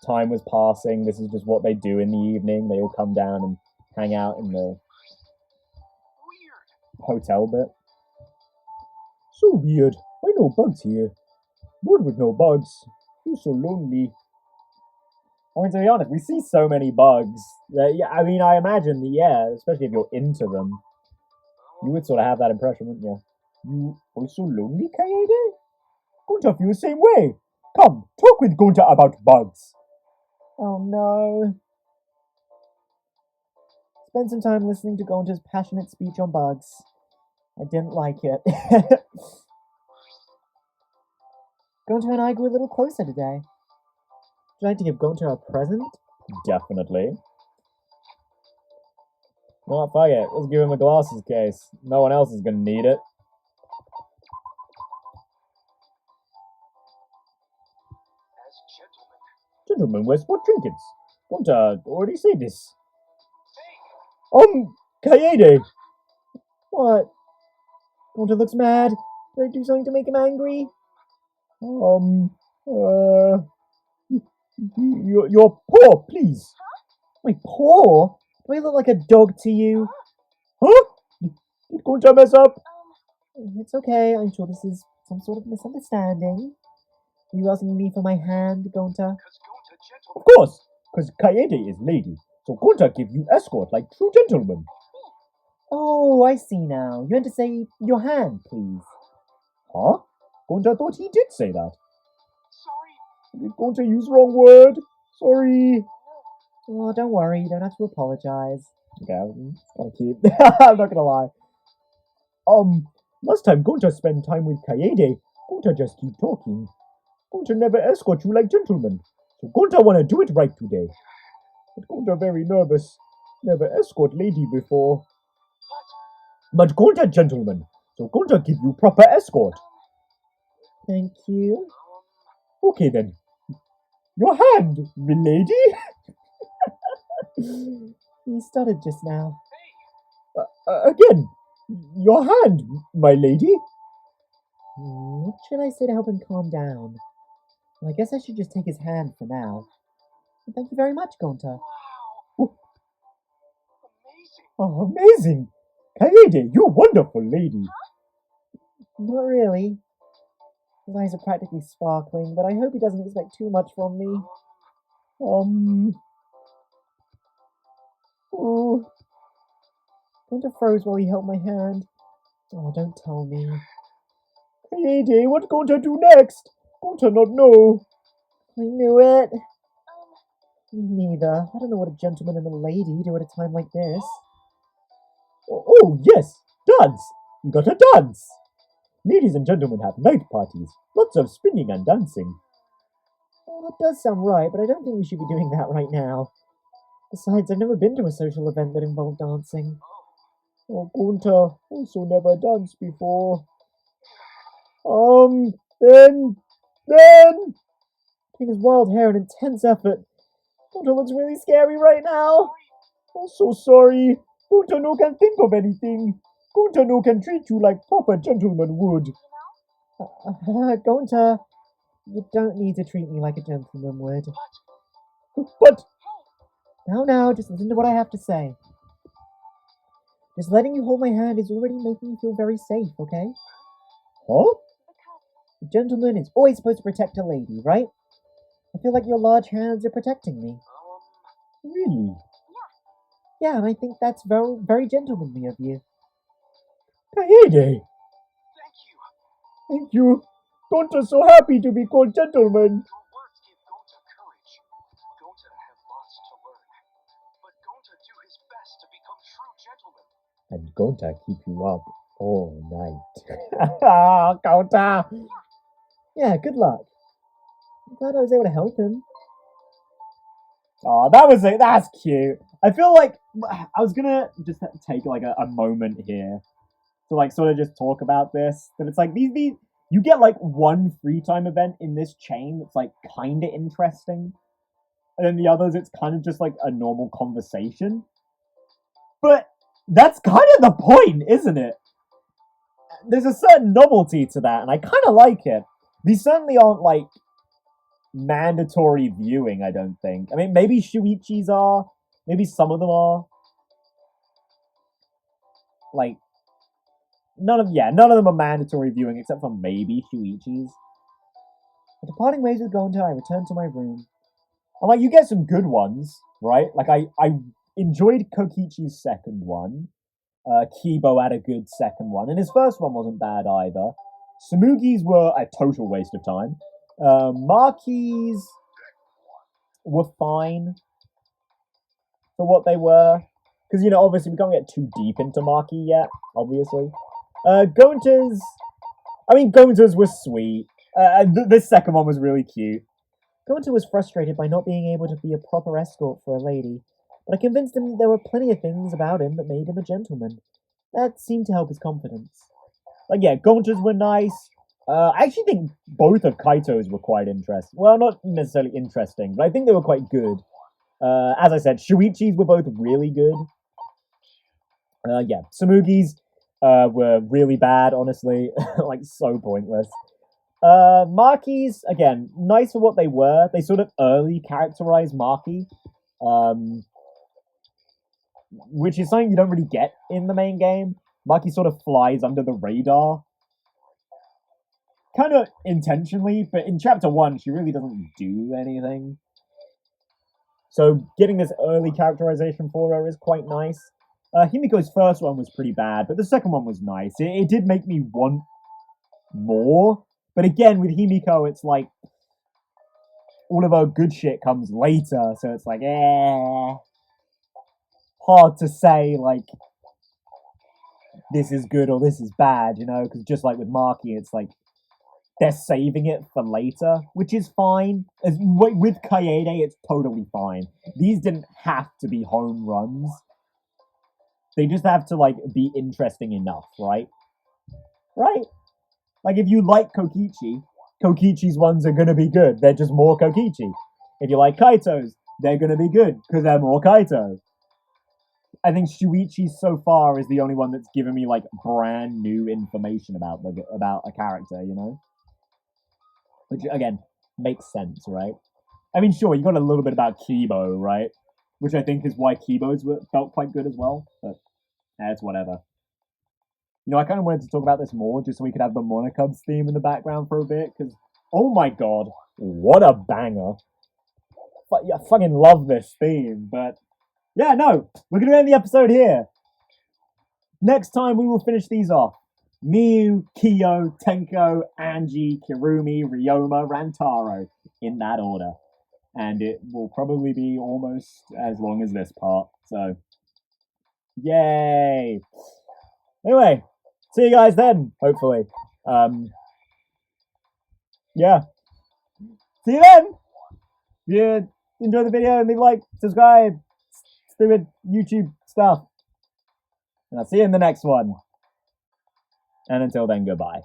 time was passing, this is just what they do in the evening. They all come down and hang out in the hotel bit. So weird. Why no bugs here? Bored with no bugs. Feel so lonely. I mean, to be honest, we see so many bugs. That, yeah, I mean, I imagine that, yeah, especially if you're into them, you would sort of have that impression, wouldn't you? You also lonely, Kaede? Gonta feel the same way. Come, talk with Gonta about bugs. Oh no. Spend some time listening to Gonta's passionate speech on bugs. I didn't like it. Gonta and I grew a little closer today. Would you like to give Gonta a present? Definitely. Oh, fuck it. Let's give him a glasses case. No one else is gonna need it. As gentlemen, Gentlemen, where's what trinkets? Gonta already said this. Faye, Kaede! What? Gonta looks mad. Did I do something to make him angry? Your paw, please. My paw? Do I look like a dog to you? Huh? Did Gonta mess up? It's okay. I'm sure this is some sort of misunderstanding. Are you asking me for my hand, Gonta? because Gonta Of gentlemen. course, because Kaede is lady, so Gonta give you escort like true gentlemen. Oh, I see now. You meant to say your hand, please. Huh? Gonta thought he did say that. Sorry. Did Gonta use wrong word? Sorry. Oh, don't worry. You don't have to apologize. Okay, I'm kind of cute. I'm not gonna lie. Last time Gonta spent time with Kaede, Gonta just keep talking. Gonta never escort you like gentlemen, so Gonta wanna do it right today. But Gonta very nervous. Never escort lady before. But Gonta gentleman, so Gonta give you proper escort. Thank you. Okay then. Your hand, milady? He stuttered just now. Again, your hand, my lady? What should I say to help him calm down? Well, I guess I should just take his hand for now. Thank you very much, Gonta. Wow. Amazing. Oh, amazing! Kaede, you wonderful lady. Not really. His eyes are practically sparkling, but I hope he doesn't expect too much from me. Oh. Gonta froze while he held my hand. Oh, don't tell me. Kaede, what Gonta do next? Gonta not know. I knew it. Me neither. I don't know what a gentleman and a lady do at a time like this. Oh, yes, dance. You gotta dance. Ladies and gentlemen have night parties. Lots of spinning and dancing. Well, that does sound right, but I don't think we should be doing that right now. Besides, I've never been to a social event that involved dancing. Oh, Gonta also never danced before. Then. Between his wild hair and intense effort, Gonta looks really scary right now. I'm so sorry. Gonta no can think of anything. Gonta no can treat you like proper gentleman would. Gonta, you don't need to treat me like a gentleman would. But Now, just listen to what I have to say. Just letting you hold my hand is already making me feel very safe, okay? huh? A gentleman is always supposed to protect a lady, right? I feel like your large hands are protecting me. Really? Yeah, and I think that's very, very gentlemanly of you. Kaede, Thank you. thank you. Gonta's so happy to be called gentleman. Your words give Gonta courage. Gonta have lots to learn. But Gonta do his best to become true gentlemen. And Gonta keep you up all night. Gonta. Yeah, good luck. I'm glad I was able to help him. Oh, that was it. That's cute. I feel like I was gonna just take like a moment here to like sort of just talk about this. That it's like these you get like one free time event in this chain that's like kind of interesting, and then the others it's kind of just like a normal conversation. But that's kind of the point, isn't it? There's a certain novelty to that, and I kind of like it. These certainly aren't like mandatory viewing, I don't think. I mean, maybe Shuichis are. Maybe some of them are. Like, none of them are mandatory viewing except for maybe Shuichis. After parting ways with Gonta, I returned to my room. And like, you get some good ones, right? Like, I enjoyed Kokichi's second one. Kibo had a good second one, and his first one wasn't bad either. Samugi's were a total waste of time. Maki's were fine for what they were. Because, you know, obviously we can't get too deep into Maki yet, obviously. Gonta's was sweet. This second one was really cute. Gonta was frustrated by not being able to be a proper escort for a lady, but I convinced him that there were plenty of things about him that made him a gentleman. That seemed to help his confidence. Like, yeah, Gonta's were nice. I actually think both of Kaito's were quite interesting. Well, not necessarily interesting, but I think they were quite good. As I said, Shuichi's were both really good. Yeah, Samugi's were really bad, honestly. Like, so pointless. Maki's, again, nice for what they were. They sort of early characterized Maki. Which is something you don't really get in the main game. Maki sort of flies under the radar. Kind of intentionally, but in Chapter 1, she really doesn't do anything. So getting this early characterization for her is quite nice. Himiko's first one was pretty bad, but the second one was nice. It did make me want more. But again, with Himiko, it's like all of her good shit comes later, so it's like, hard to say, like, this is good or this is bad, you know? Because just like with Maki, it's like, they're saving it for later, which is fine. With Kaede, it's totally fine. These didn't have to be home runs. They just have to, like, be interesting enough, right? Right? Like, if you like Kokichi, Kokichi's ones are gonna be good. They're just more Kokichi. If you like Kaito's, they're gonna be good, because they're more Kaito. I think Shuichi so far is the only one that's given me, like, brand new information about a character, you know? Which, again, makes sense, right? I mean, sure, you got a little bit about Kibo, right? Which I think is why Kibo's felt quite good as well, but it's whatever. You know, I kind of wanted to talk about this more, just so we could have the Monokubs theme in the background for a bit, because, oh my god, what a banger. I fucking love this theme, but, yeah, no, we're going to end the episode here. Next time, we will finish these off. Miyu, Kiyo, Tenko, Angie, Kirumi, Ryoma, Rantaro, in that order. And it will probably be almost as long as this part, so, yay! Anyway, see you guys then, hopefully. Yeah. See you then! If you enjoyed the video, leave a like, subscribe, stupid YouTube stuff. And I'll see you in the next one. And until then, goodbye.